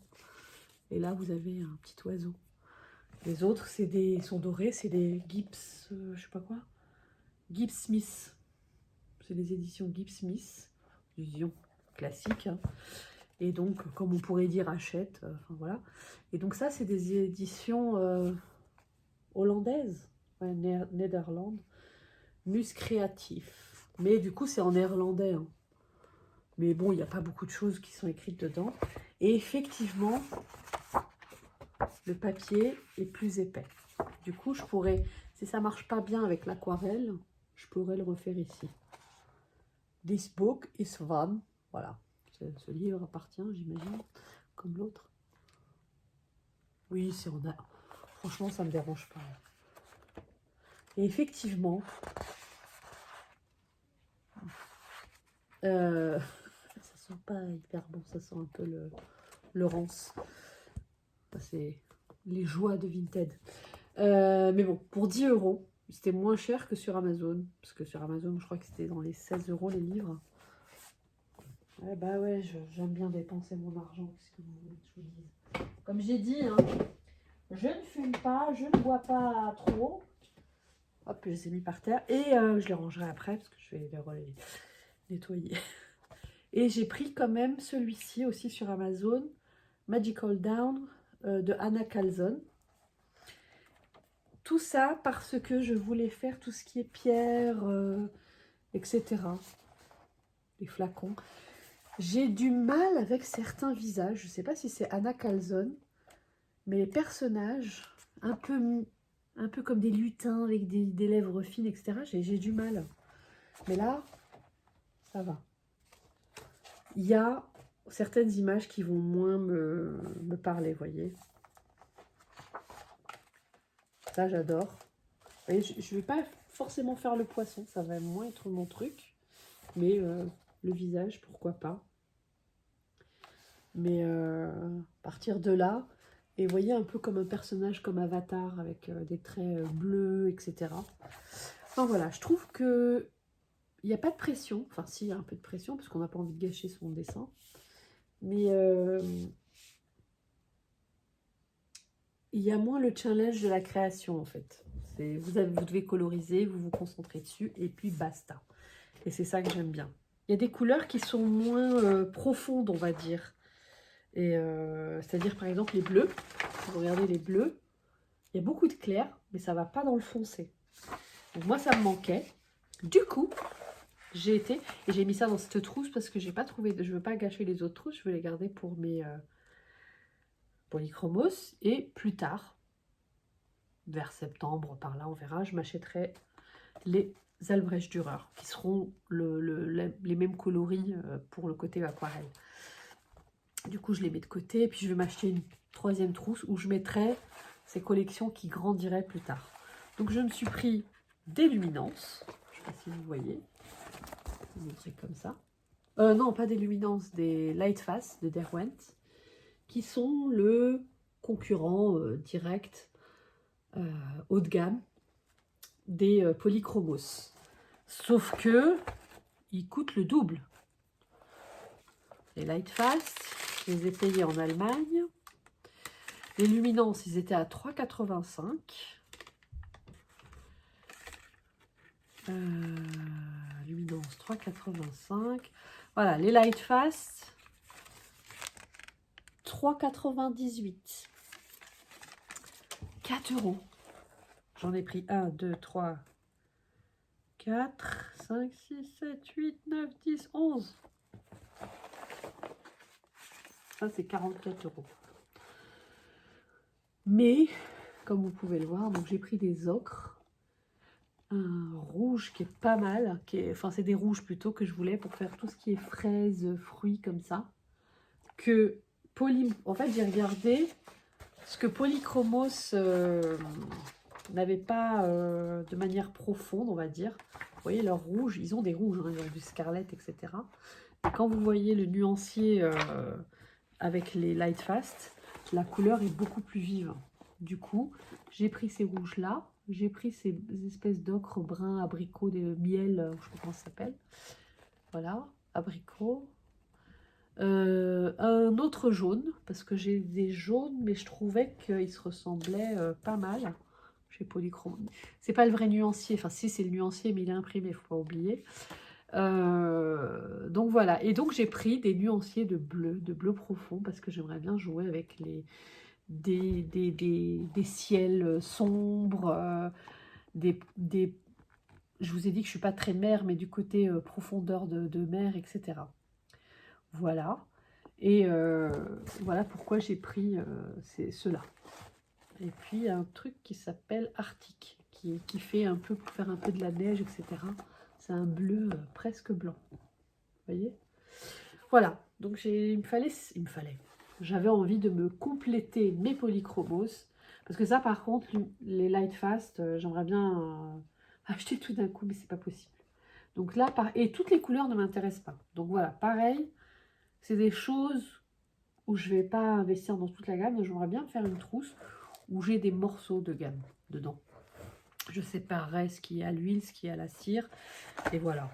S1: Et là, vous avez un petit oiseau. Les autres, sont dorés, c'est des Gibbs, je sais pas quoi. Gibbs Smith. C'est les éditions Gibbs Smith. Édition classique. Hein. Et donc, comme on pourrait dire, achète. Enfin, voilà. Et donc ça, c'est des éditions hollandaises. Ouais, Nederland. Mus Créatif. Mais du coup, c'est en néerlandais. Hein. Mais bon, il n'y a pas beaucoup de choses qui sont écrites dedans. Et effectivement, le papier est plus épais. Du coup, je pourrais, si ça marche pas bien avec l'aquarelle, je pourrais le refaire ici. This book is fun. Voilà. Ce livre appartient, j'imagine, comme l'autre. Oui, c'est en a. Franchement, ça me dérange pas. Et effectivement, ça sent pas hyper bon. Ça sent un peu le rance. C'est les joies de Vinted. Mais bon, pour 10 €, c'était moins cher que sur Amazon. Parce que sur Amazon, je crois que c'était dans les 16 € les livres. Ouais, bah ouais, j'aime bien dépenser mon argent. Qu'est-ce que vous voulez que je vous dise? Comme j'ai dit, hein, je ne fume pas, je ne bois pas trop. Hop, je les ai mis par terre. Et je les rangerai après parce que je vais les nettoyer. Et j'ai pris quand même celui-ci aussi sur Amazon. Magical Down de Anna Calzone. Tout ça parce que je voulais faire tout ce qui est pierre, etc. Les flacons. J'ai du mal avec certains visages. Je ne sais pas si c'est Anna Calzone. Mais les personnages, un peu comme des lutins avec des lèvres fines, etc. J'ai du mal. Mais là, ça va. Il y a certaines images qui vont moins me parler, vous voyez. Ça, j'adore. Je ne vais pas forcément faire le poisson, ça va moins être mon truc. Mais le visage, pourquoi pas. Mais à partir de là, et vous voyez un peu comme un personnage comme Avatar, avec des traits bleus, etc. Enfin voilà, je trouve que il n'y a pas de pression. Enfin si, il y a un peu de pression, parce qu'on n'a pas envie de gâcher son dessin. Mais il y a moins le challenge de la création en fait. Vous devez coloriser, vous vous concentrez dessus et puis basta. Et c'est ça que j'aime bien. Il y a des couleurs qui sont moins profondes, on va dire. Et c'est-à-dire par exemple les bleus. Si vous regardez les bleus, il y a beaucoup de clair, mais ça va pas dans le foncé. Donc moi ça me manquait. Du coup, j'ai mis ça dans cette trousse parce que j'ai pas trouvé, je veux pas gâcher les autres trousses, je veux les garder pour mes polychromos. Et plus tard, vers septembre, par là, on verra, je m'achèterai les Albrecht Dürer, qui seront les mêmes coloris pour le côté aquarelle. Du coup, je les mets de côté, et puis je vais m'acheter une troisième trousse où je mettrai ces collections qui grandiraient plus tard. Donc, je me suis pris des luminances, je ne sais pas si vous voyez, je vais vous montrer comme ça. Non, pas des luminances, des Lightfast de Derwent, qui sont le concurrent direct haut de gamme des polychromos. Sauf que ils coûtent le double. Les Lightfast, je les ai payés en Allemagne. Les luminances, ils étaient à 3,85 €. Luminance 3,85 €. Voilà, les Lightfast 3,98 €. 4 €. J'en ai pris 1, 2, 3, 4, 5, 6, 7, 8, 9, 10, 11. Ça, c'est 44 €. Mais, comme vous pouvez le voir, donc j'ai pris des ocres. Un rouge qui est pas mal. Enfin, c'est des rouges plutôt que je voulais pour faire tout ce qui est fraises, fruits comme ça. En fait, j'ai regardé ce que Polychromos n'avait pas de manière profonde, on va dire. Vous voyez, leurs rouges, ils ont des rouges, hein, ils ont du scarlet, etc. Et quand vous voyez le nuancier avec les Lightfast, la couleur est beaucoup plus vive. Du coup, j'ai pris ces rouges-là, j'ai pris ces espèces d'ocre brun, abricot, de miel, je sais pas comment ça s'appelle. Voilà, abricot. Un autre jaune, parce que j'ai des jaunes, mais je trouvais qu'ils se ressemblaient pas mal. Chez Polychrome. C'est pas le vrai nuancier, enfin si c'est le nuancier, mais il est imprimé, il faut pas oublier. Donc voilà, et donc j'ai pris des nuanciers de bleu profond, parce que j'aimerais bien jouer avec des ciels sombres, je vous ai dit que je suis pas très mer, mais du côté profondeur de mer, etc. Voilà, et voilà pourquoi j'ai pris ceux-là. Et puis un truc qui s'appelle Arctique, qui fait un peu pour faire un peu de la neige, etc. C'est un bleu presque blanc. Vous voyez? Voilà, donc il me fallait. J'avais envie de me compléter mes polychromos. Parce que ça, par contre, les Lightfast, j'aimerais bien acheter tout d'un coup, mais c'est pas possible. Donc là, et toutes les couleurs ne m'intéressent pas. Donc voilà, pareil, c'est des choses où je vais pas investir dans toute la gamme. J'aimerais bien faire une trousse où j'ai des morceaux de gamme dedans. Je séparerai ce qui est à l'huile, ce qui est à la cire, et voilà.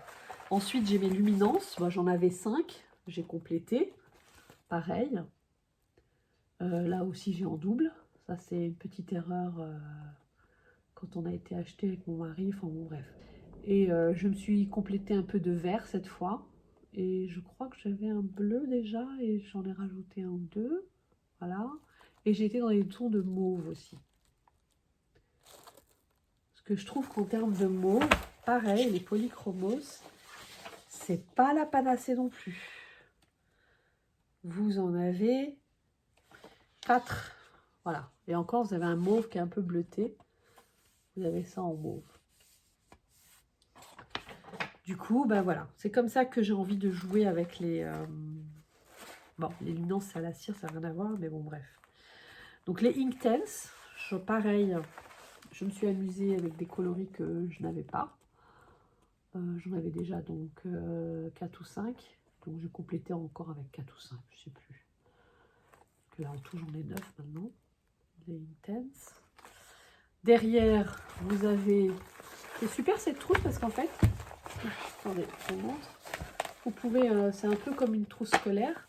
S1: Ensuite, j'ai mes luminances. Moi, j'en avais 5, j'ai complété. Pareil. Là aussi, j'ai en double. Ça, c'est une petite erreur quand on a été acheté avec mon mari. Enfin, bon, bref. Et je me suis complété un peu de vert cette fois. Et je crois que j'avais un bleu déjà, et j'en ai rajouté un ou deux. Voilà. Et j'ai été dans les tons de mauve aussi. Parce que je trouve qu'en termes de mauve, pareil, les polychromos, c'est pas la panacée non plus. Vous en avez 4. Voilà. Et encore, vous avez un mauve qui est un peu bleuté. Vous avez ça en mauve. Du coup, ben voilà. C'est comme ça que j'ai envie de jouer avec les... Bon, les luminances à la cire, ça n'a rien à voir, mais bon, bref. Donc les Inktense, pareil, je me suis amusée avec des coloris que je n'avais pas. J'en avais déjà donc 4 ou 5. Donc je complétais encore avec 4 ou 5, je ne sais plus. Parce que là en tout j'en ai 9 maintenant. Les Intense. Derrière, vous avez... C'est super cette trousse parce qu'en fait... Attendez, je vous montre. Vous pouvez... c'est un peu comme une trousse scolaire.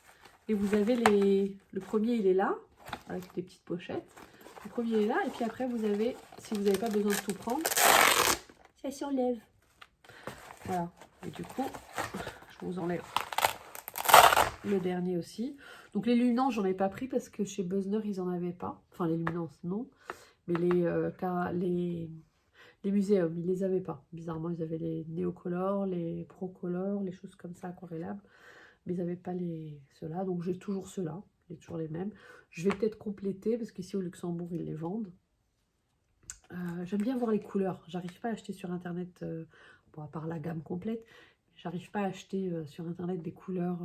S1: Et vous avez les... Le premier, il est là, avec des petites pochettes. le premier est là. Et puis après, vous avez, si vous n'avez pas besoin de tout prendre, ça s'enlève. Voilà. Et du coup, je vous enlève le dernier aussi. Donc les luminances, j'en ai pas pris parce que chez Buzzner, ils en avaient pas. Enfin, les luminances, non. Mais les muséums, ils les avaient pas. Bizarrement, ils avaient les néocolores, les procolores, les choses comme ça, aquarellables. Mais ils n'avaient pas ceux-là. Donc j'ai toujours ceux-là. J'ai toujours les mêmes. Je vais peut-être compléter parce qu'ici au Luxembourg, ils les vendent. J'aime bien voir les couleurs. J'arrive pas à acheter sur Internet, bon, à part la gamme complète, j'arrive pas à acheter sur Internet des couleurs.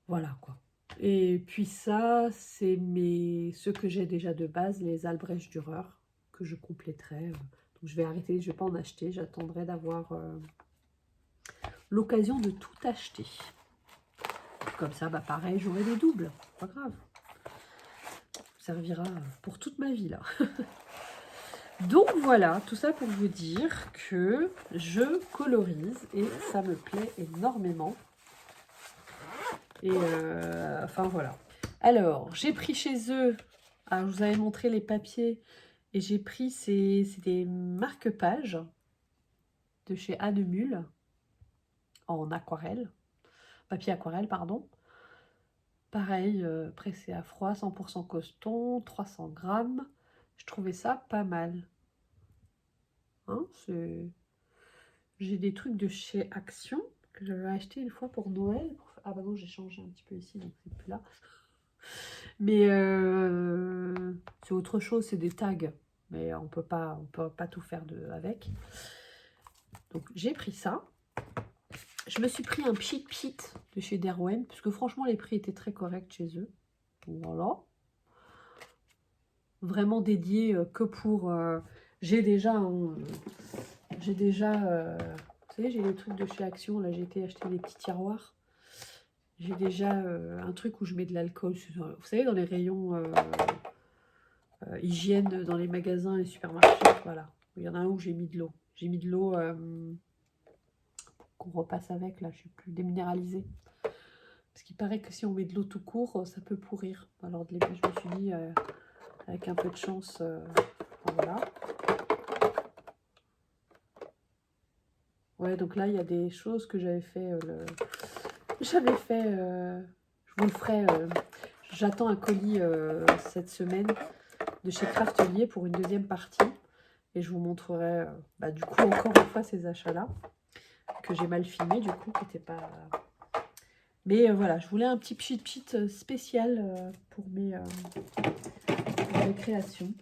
S1: Voilà quoi. Et puis ça, c'est ceux que j'ai déjà de base, les Albrecht Dürer, que je compléterai. Donc je vais arrêter, je vais pas en acheter. J'attendrai d'avoir l'occasion de tout acheter. Comme ça, bah pareil, j'aurai des doubles. Pas grave. Ça servira pour toute ma vie là. Donc voilà, tout ça pour vous dire que je colorise et ça me plaît énormément. Et enfin voilà. Alors, j'ai pris chez eux, alors je vous avais montré les papiers, et j'ai pris, c'est des marque-pages de chez Annemule, en aquarelle, papier aquarelle, pardon. Pareil, pressé à froid, 100% coton, 300 grammes. Je trouvais ça pas mal. Hein, j'ai des trucs de chez Action que j'avais acheté une fois pour Noël. Ah bah non, j'ai changé un petit peu ici, donc c'est plus là. Mais c'est autre chose, c'est des tags. Mais on peut pas tout faire avec. Donc j'ai pris ça. Je me suis pris un Pchit Pchit de chez Derwent, parce que franchement les prix étaient très corrects chez eux. Voilà. Vraiment dédié que pour... j'ai déjà... vous savez, j'ai les trucs de chez Action. Là, j'ai été acheter des petits tiroirs. J'ai déjà un truc où je mets de l'alcool. Vous savez, dans les rayons hygiène, dans les magasins, les supermarchés. Voilà. Il y en a un où j'ai mis de l'eau. J'ai mis de l'eau qu'on repasse avec. Là, je ne suis plus déminéralisée. Parce qu'il paraît que si on met de l'eau tout court, ça peut pourrir. Alors, je me suis dit, avec un peu de chance, voilà. Ouais, donc là, il y a des choses que j'avais fait. Je vous le ferai. J'attends un colis cette semaine de chez Craftelier pour une deuxième partie. Et je vous montrerai, du coup, encore une fois, ces achats-là. Que j'ai mal filmé, du coup, qui n'était pas... Mais voilà, je voulais un petit pchit spécial pour mes créations.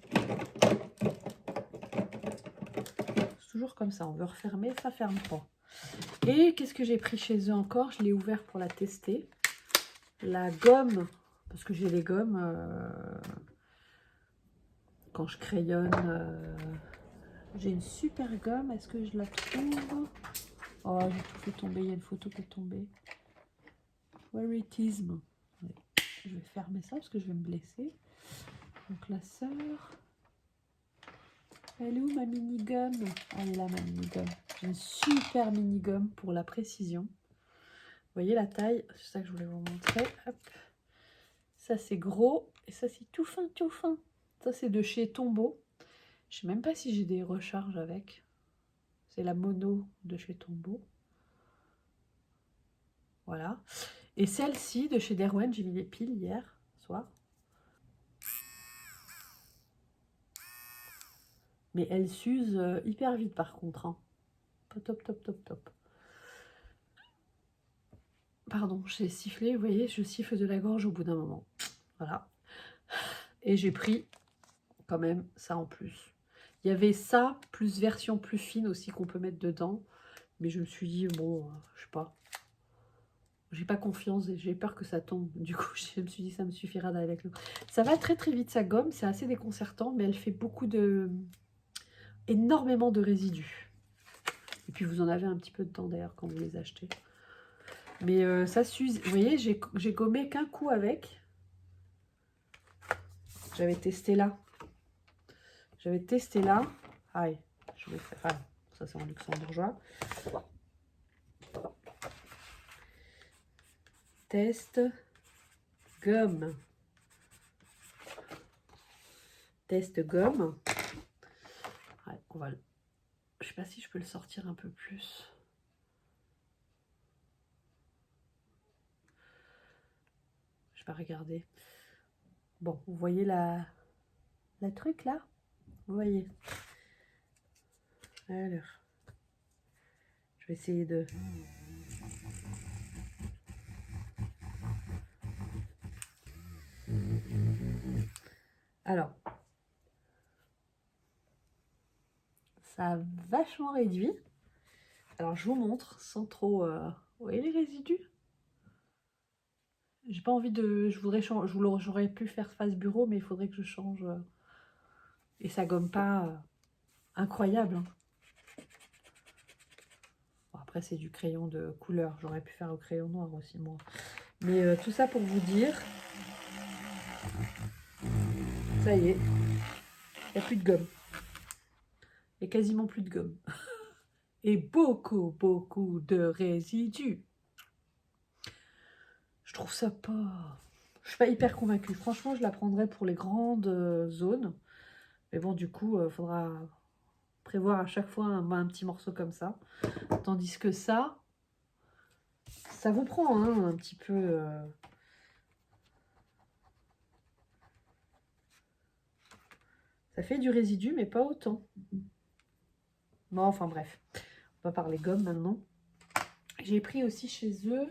S1: C'est toujours comme ça, on veut refermer, ça ferme pas. Et qu'est-ce que j'ai pris chez eux encore? Je l'ai ouvert pour la tester. La gomme, parce que j'ai les gommes quand je crayonne. J'ai une super gomme, est-ce que je la trouve? Oh, j'ai tout fait tomber, il y a une photo qui est tombée. Where it is. Je vais fermer ça parce que je vais me blesser. Donc la sœur. Elle est où ma mini-gomme? Elle est là ma mini-gomme. J'ai une super mini-gomme pour la précision. Vous voyez la taille? C'est ça que je voulais vous montrer. Hop. Ça c'est gros et ça c'est tout fin, tout fin. Ça c'est de chez Tombow. Je sais même pas si j'ai des recharges avec. C'est la mono de chez Tombow. Voilà. Et celle-ci de chez Derwent, j'ai mis les piles hier soir. Mais elle s'use hyper vite par contre. Hein. Pas top, top, top, top. Pardon, j'ai sifflé. Vous voyez, je siffle de la gorge au bout d'un moment. Voilà. Et j'ai pris quand même ça en plus. Il y avait ça, plus version plus fine aussi qu'on peut mettre dedans. Mais je me suis dit, bon, je sais pas. J'ai pas confiance et j'ai peur que ça tombe. Du coup, je me suis dit, ça me suffira d'aller avec l'eau. Ça va très très vite, sa gomme. C'est assez déconcertant, mais elle fait énormément de résidus. Et puis, vous en avez un petit peu dedans d'ailleurs quand vous les achetez. Mais ça s'use. Vous voyez, j'ai gommé qu'un coup avec. J'avais testé là. Aïe, je vais faire. Ah, ça c'est en luxembourgeois. Test. Gomme. test gomme. Ouais, on va... Je sais pas si je peux le sortir un peu plus. Je vais regarder. Bon, vous voyez la truc là? Vous voyez? Alors, je vais essayer de... Alors, ça a vachement réduit. Alors, je vous montre sans trop... Vous voyez les résidus? J'ai pas envie de... Je voudrais changer... J'aurais pu faire face bureau, mais il faudrait que je change. Et ça gomme pas incroyable. Hein. Bon, après, c'est du crayon de couleur. J'aurais pu faire au crayon noir aussi, moi. Mais tout ça pour vous dire... Ça y est. Il n'y a plus de gomme. Il n'y a quasiment plus de gomme. Et beaucoup de résidus. Je trouve ça pas... Je suis pas hyper convaincue. Franchement, je la prendrais pour les grandes zones. Mais bon, du coup, il faudra prévoir à chaque fois un petit morceau comme ça. Tandis que ça vous prend hein, un petit peu... Ça fait du résidu, mais pas autant. Bon, enfin bref. On va parler gomme maintenant. J'ai pris aussi chez eux,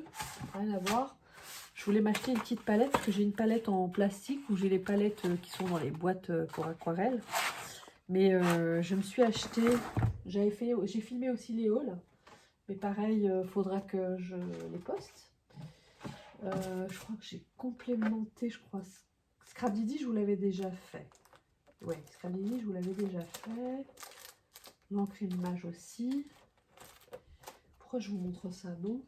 S1: rien à voir, je voulais m'acheter une petite palette, parce que j'ai une palette en plastique, où j'ai les palettes qui sont dans les boîtes pour aquarelle. Mais je me suis acheté, j'ai filmé aussi les hauls, mais pareil, faudra que je les poste. Je crois que j'ai complémenté, je crois, Scrap Didi, je vous l'avais déjà fait. Ouais, Scrap Didi, je vous l'avais déjà fait. L'encre et l'image aussi. Pourquoi je vous montre ça, non?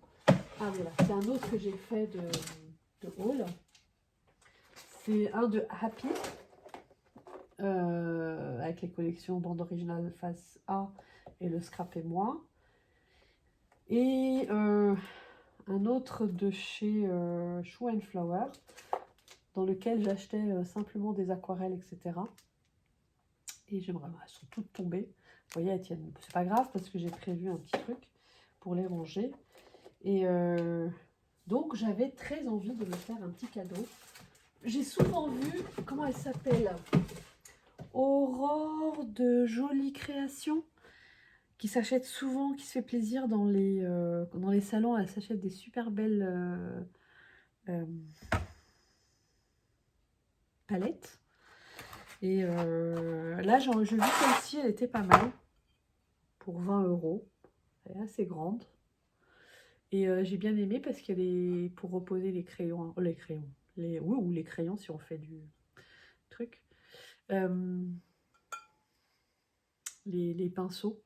S1: Ah voilà, c'est un autre que j'ai fait de haul. C'est un de Happy, avec les collections bande originale face A et le scrap et moi. Et un autre de chez Shoe and Flower, dans lequel j'achetais simplement des aquarelles, etc. Et j'aimerais, elles sont toutes tombées. Vous voyez, elles tiennent. C'est pas grave parce que j'ai prévu un petit truc pour les ranger. Et donc j'avais très envie de me faire un petit cadeau. J'ai souvent vu, comment elle s'appelle, Aurore de Jolies Créations, qui s'achète souvent, qui se fait plaisir dans les salons. Elle s'achète des super belles palettes. Et là, j'ai vu celle-ci, elle était pas mal, pour 20 €. Elle est assez grande. Et j'ai bien aimé parce qu'elle est pour reposer les crayons, oui, ou les crayons si on fait du truc. Les pinceaux.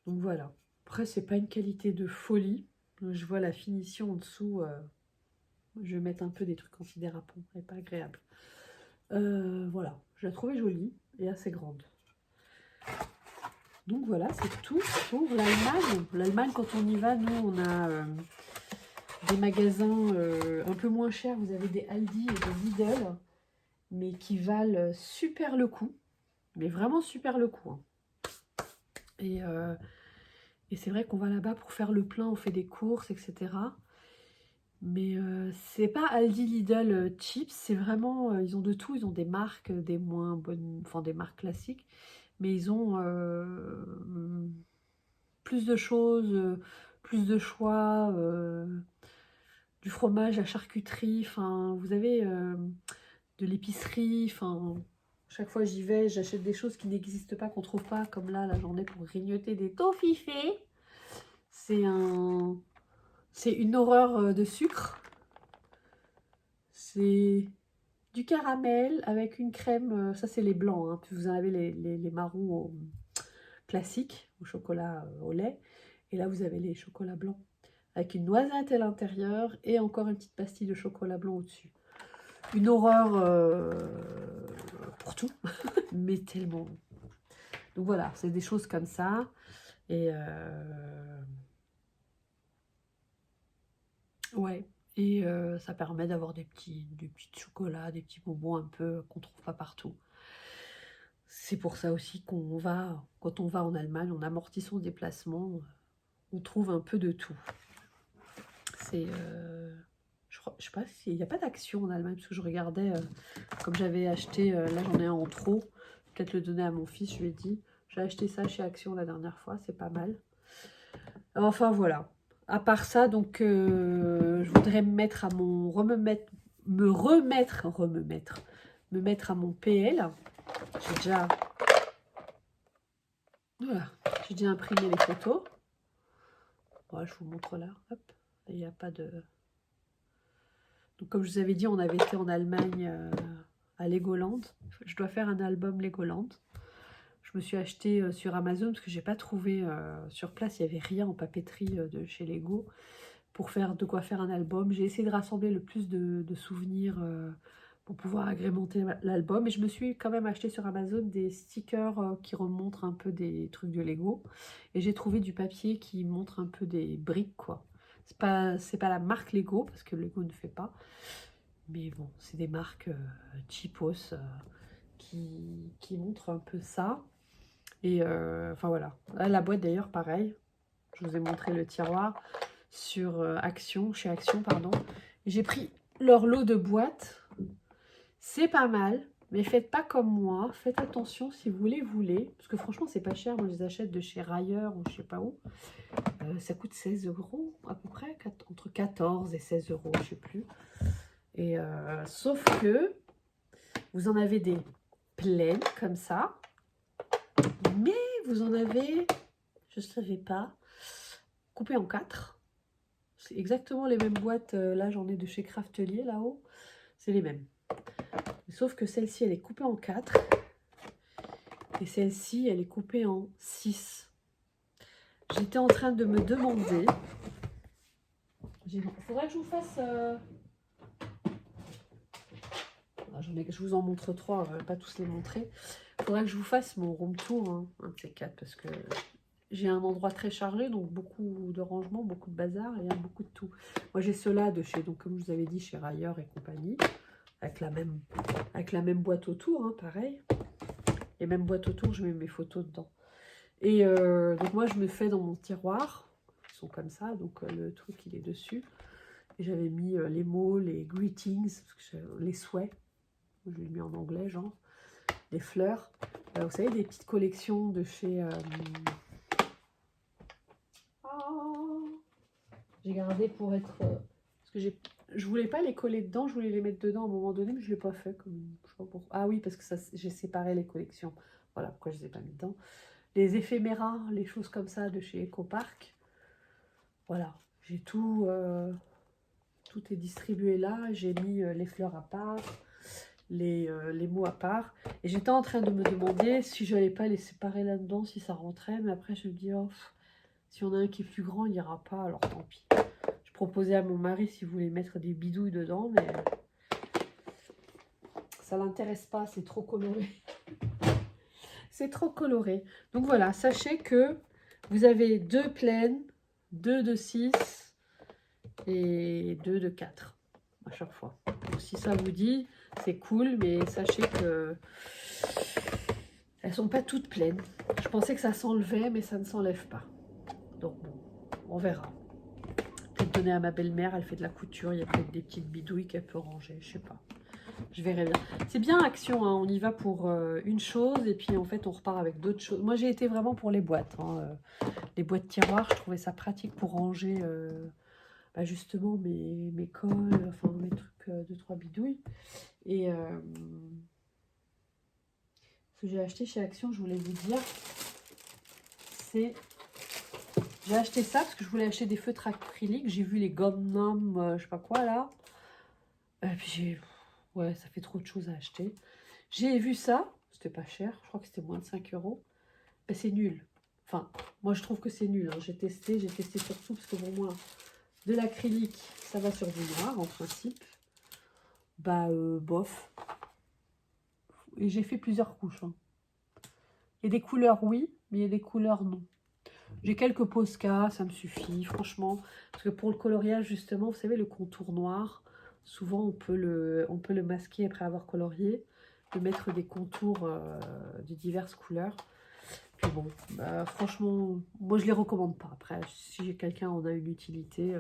S1: Donc voilà. Après, c'est pas une qualité de folie. Je vois la finition en dessous. Je vais mettre un peu des trucs considérables. Elle n'est pas agréable. Voilà. Je la trouvais jolie et assez grande. Donc voilà, c'est tout pour l'Allemagne. L'Allemagne, quand on y va, nous, on a des magasins un peu moins chers. Vous avez des Aldi et des Lidl, mais qui valent super le coup. Mais vraiment super le coup. Hein. Et c'est vrai qu'on va là-bas pour faire le plein, on fait des courses, etc. Mais c'est pas Aldi, Lidl, Chips, c'est vraiment, ils ont de tout, ils ont des marques, des moins bonnes, enfin des marques classiques, mais ils ont plus de choses, plus de choix, du fromage, la charcuterie, enfin vous avez de l'épicerie, enfin chaque fois j'y vais, j'achète des choses qui n'existent pas, qu'on trouve pas, comme là, la journée pour grignoter des toffifés. C'est une horreur de sucre. C'est du caramel avec une crème, ça c'est les blancs, hein. Puis vous en avez les marrons classiques, au chocolat au lait. Et là vous avez les chocolats blancs, avec une noisette à l'intérieur et encore une petite pastille de chocolat blanc au-dessus. Une horreur pour tout, mais tellement. Donc voilà, c'est des choses comme ça. Et ouais. Et ça permet d'avoir des petits chocolats, des petits bonbons un peu qu'on trouve pas partout. c'est pour ça aussi qu'on va, quand on va en Allemagne, on amortit son déplacement, on trouve un peu de tout. C'est, je sais pas s'il n'y a pas d'action en Allemagne, parce que je regardais, comme j'avais acheté, là j'en ai un en trop, peut-être le donner à mon fils, je lui ai dit. J'ai acheté ça chez Action la dernière fois, c'est pas mal. Enfin voilà. À part ça, donc je voudrais me mettre à mon me mettre à mon PL. J'ai déjà voilà, j'ai déjà imprimé les photos. Voilà, je vous montre là. Hop, il n'y a pas de. Donc comme je vous avais dit, on avait été en Allemagne à Legoland. Je dois faire un album Legoland. Je me suis acheté sur Amazon parce que j'ai pas trouvé sur place, il n'y avait rien en papeterie de chez Lego pour faire de quoi faire un album. J'ai essayé de rassembler le plus de souvenirs pour pouvoir agrémenter l'album. Et je me suis quand même acheté sur Amazon des stickers qui remontrent un peu des trucs de Lego. Et j'ai trouvé du papier qui montre un peu des briques, quoi. C'est pas la marque Lego, parce que Lego ne fait pas. Mais bon, c'est des marques cheapos qui montrent un peu ça. Et enfin voilà. Là, la boîte d'ailleurs, pareil. Je vous ai montré le tiroir sur Action, chez Action, pardon. J'ai pris leur lot de boîtes. C'est pas mal, mais faites pas comme moi. Faites attention si vous les voulez. Parce que franchement, c'est pas cher. Moi, je les achète de chez Rayer ou je sais pas où. Ça coûte 16 € à peu près. Entre 14 et 16 €, je sais plus. Et sauf que vous en avez des pleines comme ça. Mais vous en avez, je ne savais pas, coupé en 4. C'est exactement les mêmes boîtes. Là, j'en ai de chez Craftelier, là-haut. C'est les mêmes. Sauf que celle-ci, elle est coupée en 4. Et celle-ci, elle est coupée en 6. J'étais en train de me demander... Il faudrait que je vous fasse... je vous en montre 3, je vais pas tous les montrer. Il faudrait que je vous fasse mon room tour, hein, un de ces 4, parce que j'ai un endroit très chargé, donc beaucoup de rangements, beaucoup de bazar et beaucoup de tout. Moi, j'ai ceux-là de chez, donc comme je vous avais dit, chez Rayer et compagnie, avec la même boîte autour, hein, pareil. Les mêmes boîtes autour, je mets mes photos dedans. Et donc moi, je me fais dans mon tiroir, ils sont comme ça, donc le truc, il est dessus. Et j'avais mis les mots, les greetings, les souhaits, je l'ai mis en anglais, genre, les fleurs. Vous savez, des petites collections de chez... J'ai gardé pour être... parce que je voulais pas les coller dedans, je voulais les mettre dedans à un moment donné, mais je ne l'ai pas fait. Je sais pas pourquoi. Ah oui, parce que j'ai séparé les collections. Voilà pourquoi je ne les ai pas mis dedans. Les éphéméras, les choses comme ça de chez EcoPark. Voilà, j'ai tout... tout est distribué là. J'ai mis les fleurs à part, les mots à part. Et j'étais en train de me demander si je n'allais pas les séparer là-dedans, si ça rentrait. Mais après, je me dis, oh, si on a un qui est plus grand, il n'ira pas, alors tant pis. Je proposais à mon mari s'il voulait mettre des bidouilles dedans, mais ça l'intéresse pas, c'est trop coloré. C'est trop coloré. Donc voilà, sachez que vous avez 2 pleines, 2 de 6 et 2 de 4 à chaque fois. Donc si ça vous dit, c'est cool, mais sachez que elles sont pas toutes pleines. Je pensais que ça s'enlevait, mais ça ne s'enlève pas. Donc bon, on verra. Peut-être donner à ma belle-mère, elle fait de la couture, il y a peut-être des petites bidouilles qu'elle peut ranger, je sais pas. Je verrai bien. C'est bien Action, hein, on y va pour une chose et puis en fait on repart avec d'autres choses. Moi j'ai été vraiment pour les boîtes. Hein, les boîtes tiroirs, je trouvais ça pratique pour ranger justement mes cols, enfin mes trucs de 3 bidouilles. Et ce que j'ai acheté chez Action, je voulais vous dire, c'est... J'ai acheté ça parce que je voulais acheter des feutres acryliques. J'ai vu les Gum-Nom, je sais pas quoi là. Et puis j'ai... Ouais, ça fait trop de choses à acheter. J'ai vu ça, c'était pas cher, je crois que c'était moins de 5 €. Ben, c'est nul. Enfin, moi je trouve que c'est nul. Hein. J'ai testé surtout parce que pour moi, de l'acrylique, ça va sur du noir en principe. Bah, bof. Et j'ai fait plusieurs couches. Hein. Il y a des couleurs, oui, mais il y a des couleurs, non. J'ai quelques Posca, ça me suffit, franchement. Parce que pour le coloriage, justement, vous savez, le contour noir, souvent on peut le masquer après avoir colorié. de mettre des contours de diverses couleurs. Puis bon, franchement, moi je les recommande pas. Après, si quelqu'un en a une utilité,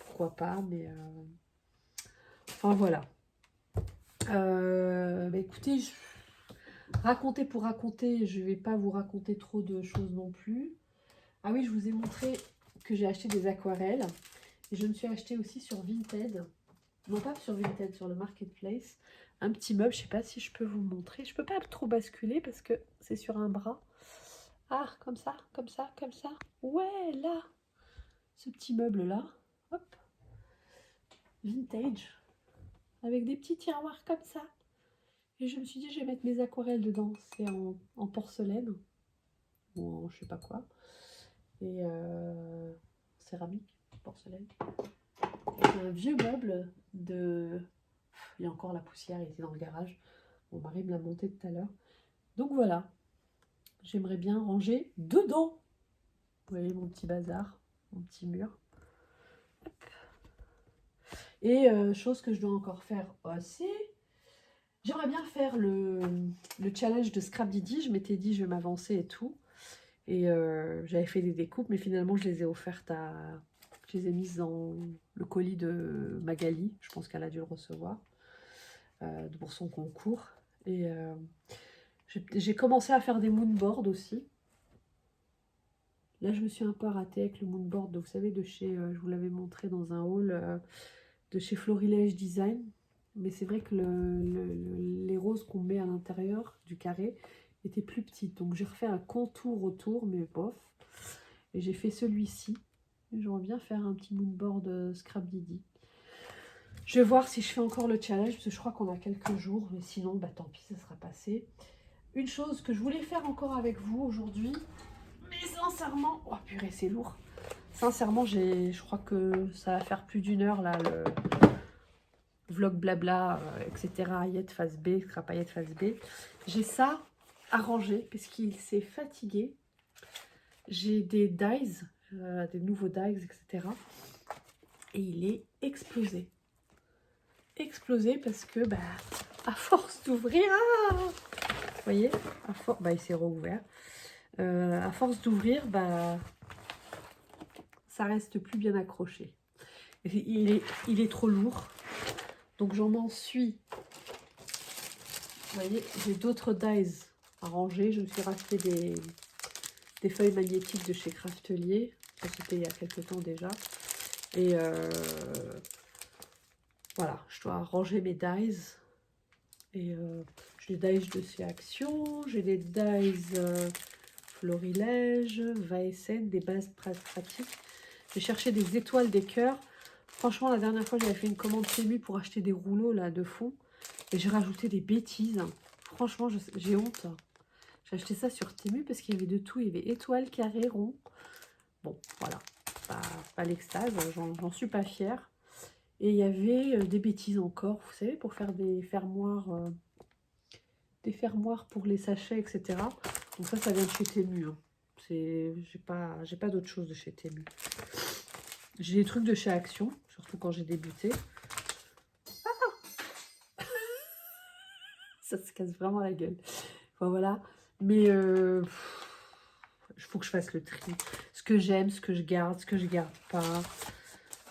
S1: pourquoi pas, mais enfin voilà. Écoutez, raconter pour raconter, je vais pas vous raconter trop de choses non plus. Ah oui, je vous ai montré que j'ai acheté des aquarelles. Et je me suis acheté aussi sur Vinted. Non, pas sur Vinted, sur le Marketplace. Un petit meuble, je sais pas si je peux vous montrer. Je peux pas trop basculer parce que c'est sur un bras. Ah, comme ça, comme ça, comme ça. Ouais, là. Ce petit meuble-là. Hop. Vintage. Avec des petits tiroirs comme ça. Et je me suis dit, je vais mettre mes aquarelles dedans. C'est en porcelaine. Ou en je sais pas quoi. Et céramique, porcelaine. C'est un vieux meuble de... Il y a encore la poussière, il était dans le garage. Mon mari me l'a monté tout à l'heure. Donc voilà. J'aimerais bien ranger dedans. Vous voyez mon petit bazar, mon petit mur. Hop. Et chose que je dois encore faire aussi. J'aimerais bien faire le challenge de Scrap Didi. Je m'étais dit, je vais m'avancer et tout. Et j'avais fait des découpes, mais finalement, je les ai offertes à... Je les ai mises dans le colis de Magali. Je pense qu'elle a dû le recevoir pour son concours. Et j'ai commencé à faire des moonboards aussi. Là, je me suis un peu ratée avec le moonboard. Donc, vous savez, de chez, je vous l'avais montré dans un haul de chez Florilège Design. Mais c'est vrai que les roses qu'on met à l'intérieur du carré étaient plus petites. Donc, j'ai refait un contour autour, mais bof. Et j'ai fait celui-ci. J'aimerais bien faire un petit moonboard Scrap Didi. Je vais voir si je fais encore le challenge, parce que je crois qu'on a quelques jours. Mais sinon, bah tant pis, ça sera passé. Une chose que je voulais faire encore avec vous aujourd'hui, mais sincèrement... Oh purée, c'est lourd. Sincèrement, je crois que ça va faire plus d'une heure, là, le vlog blabla, etc. Ayette face B, scrap Ayette face B. J'ai ça à ranger, puisqu'il s'est fatigué. J'ai des dies, des nouveaux dies, etc. Et il est explosé. Explosé parce que, bah, à force d'ouvrir... Ah, vous voyez, bah, il s'est rouvert. À force d'ouvrir, bah, ça reste plus bien accroché. Il est trop lourd. Donc j'en suis. Vous voyez, j'ai d'autres dies à ranger. Je me suis racheté des feuilles magnétiques de chez Craftelier. Ça c'était il y a quelques temps déjà. Et voilà, je dois ranger mes dies. Et j'ai des dies de chez Action. J'ai des dies Florilège, Vaesen, des bases pratiques. J'ai cherché des étoiles, des cœurs. Franchement, la dernière fois, j'avais fait une commande Temu pour acheter des rouleaux là de fond. Et j'ai rajouté des bêtises. Franchement, j'ai honte. J'ai acheté ça sur Temu parce qu'il y avait de tout. Il y avait étoiles, carrés, ronds. Bon, voilà. Pas l'extase. J'en suis pas fière. Et il y avait des bêtises encore. Vous savez, pour faire des fermoirs. Des fermoirs pour les sachets, etc. Donc ça vient de chez Temu. Hein. J'ai pas d'autre chose de chez Temu. J'ai des trucs de chez Action, surtout quand j'ai débuté. Ah ça se casse vraiment la gueule. Enfin, voilà. Mais il faut que je fasse le tri. Ce que j'aime, ce que je garde pas.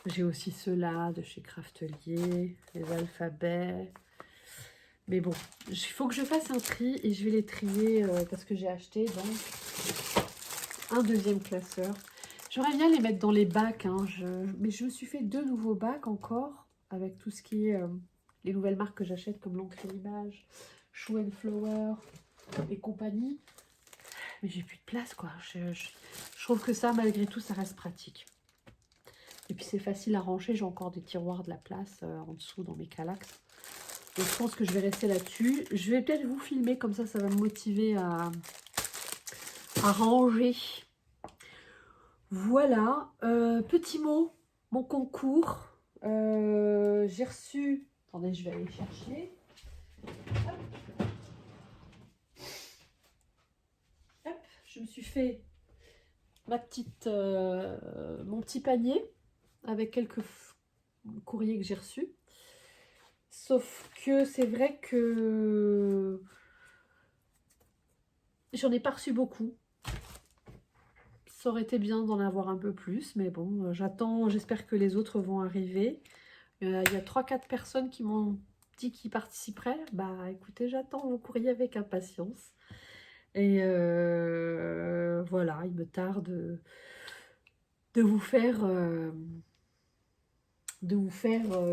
S1: J'ai aussi ceux-là de chez Craftelier, les alphabets. Mais bon, il faut que je fasse un tri et je vais les trier parce que j'ai acheté donc un deuxième classeur. J'aimerais bien les mettre dans les bacs, hein, mais je me suis fait 2 nouveaux bacs encore avec tout ce qui est les nouvelles marques que j'achète comme l'encre et l'image, Shoe and Flower et compagnie. Mais j'ai plus de place quoi. Je trouve que ça, malgré tout, ça reste pratique. Et puis c'est facile à ranger. J'ai encore des tiroirs de la place en dessous dans mes calax. Donc je pense que je vais rester là-dessus. Je vais peut-être vous filmer, comme ça va me motiver à ranger. Voilà, petit mot, mon concours. J'ai reçu... Attendez, je vais aller chercher. Hop. Hop, je me suis fait mon petit panier avec quelques courriers que j'ai reçus. Sauf que c'est vrai que j'en ai pas reçu beaucoup. Ça aurait été bien d'en avoir un peu plus, mais bon, j'attends, j'espère que les autres vont arriver. Il y a 3-4 personnes qui m'ont dit qu'ils participeraient. Bah écoutez, j'attends vos courriers avec impatience. Et voilà, il me tarde de vous faire,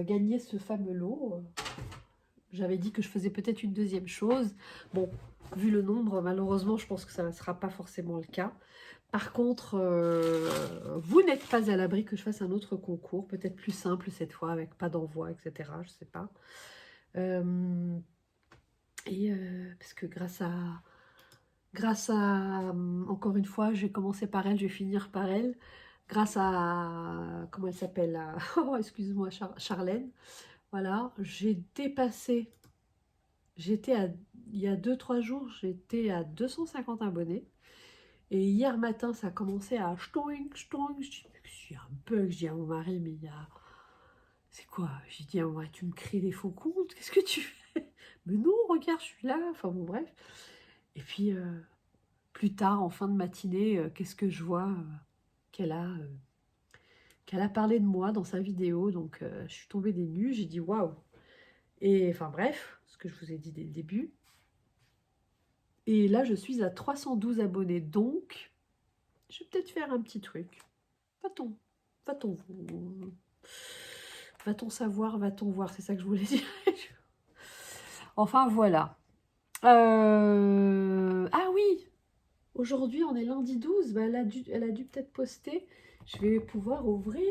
S1: gagner ce fameux lot. J'avais dit que je faisais peut-être une deuxième chose. Bon, vu le nombre, malheureusement, je pense que ça ne sera pas forcément le cas. Par contre, vous n'êtes pas à l'abri que je fasse un autre concours, peut-être plus simple cette fois, avec pas d'envoi, etc. Je ne sais pas. Parce que encore une fois, je vais commencer par elle, je vais finir par elle. Grâce à, comment elle s'appelle, oh, excuse-moi, Charlène. Voilà, j'ai dépassé, il y a 2-3 jours, j'étais à 250 abonnés. Et hier matin, ça a commencé à ch'toing, ch'toing. Je dis, mais c'est un bug, je dis à mon mari, mais il y a... C'est quoi? J'ai dit à mon mari, tu me crées des faux comptes, qu'est-ce que tu fais? Mais non, regarde, je suis là, enfin bon, bref. Et puis, plus tard, en fin de matinée, qu'est-ce que je vois qu'elle a parlé de moi dans sa vidéo, donc je suis tombée des nues, j'ai dit waouh. Et enfin bref, ce que je vous ai dit dès le début. Et là, je suis à 312 abonnés, donc je vais peut-être faire un petit truc. Va-t-on savoir, va-t-on voir, c'est ça que je voulais dire. Enfin voilà. Ah oui, aujourd'hui on est lundi 12, bah, elle a dû peut-être poster. Je vais pouvoir ouvrir.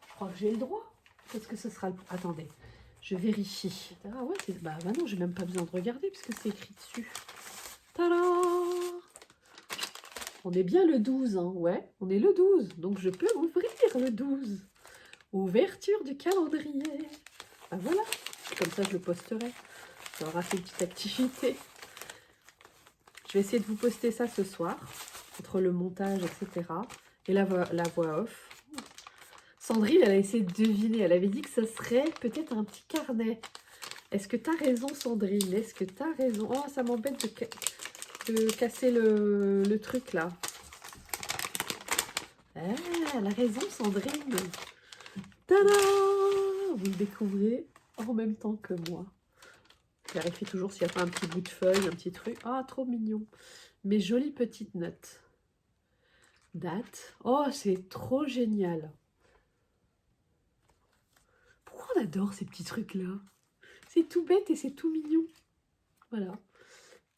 S1: Je crois que j'ai le droit. Qu'est-ce que ce sera le... Attendez, je vérifie. Ah ouais, bah non, j'ai même pas besoin de regarder puisque c'est écrit dessus. Tadam! On est bien le 12, hein, ouais, on est le 12, donc je peux ouvrir le 12. Ouverture du calendrier. Ah voilà, comme ça je le posterai. Ça aura fait une petite activité. Je vais essayer de vous poster ça ce soir, entre le montage, etc. Et la voix off. Sandrine, elle a essayé de deviner. Elle avait dit que ça serait peut-être un petit carnet. Est-ce que tu as raison, Sandrine? Est-ce que tu as raison? Oh, ça m'embête de casser le truc, là. Ah, elle a raison, Sandrine. Tada! Vous le découvrez en même temps que moi. Vérifiez toujours s'il n'y a pas un petit bout de feuille, un petit truc. Ah, trop mignon. Mes jolies petites notes. Date. Oh, c'est trop génial. Pourquoi on adore ces petits trucs-là? C'est tout bête et c'est tout mignon. Voilà.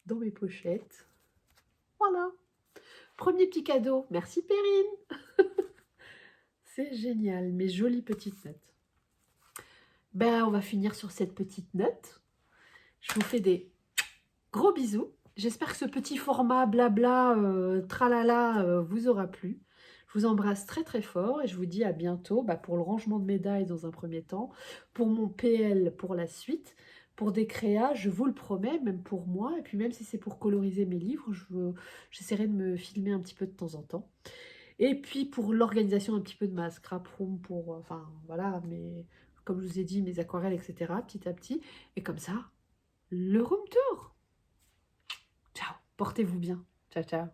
S1: Dans mes pochettes. Voilà. Premier petit cadeau. Merci, Perrine. C'est génial. Mes jolies petites notes. Ben, on va finir sur cette petite note. Je vous fais des gros bisous. J'espère que ce petit format blabla, tralala, vous aura plu. Je vous embrasse très très fort et je vous dis à bientôt pour le rangement de médailles dans un premier temps, pour mon PL pour la suite, pour des créas, je vous le promets, même pour moi, et puis même si c'est pour coloriser mes livres, j'essaierai de me filmer un petit peu de temps en temps. Et puis pour l'organisation un petit peu de ma scrap room, pour, enfin voilà, comme je vous ai dit, mes aquarelles, etc., petit à petit, et comme ça, le room tour. Ciao, portez-vous bien. Ciao, ciao.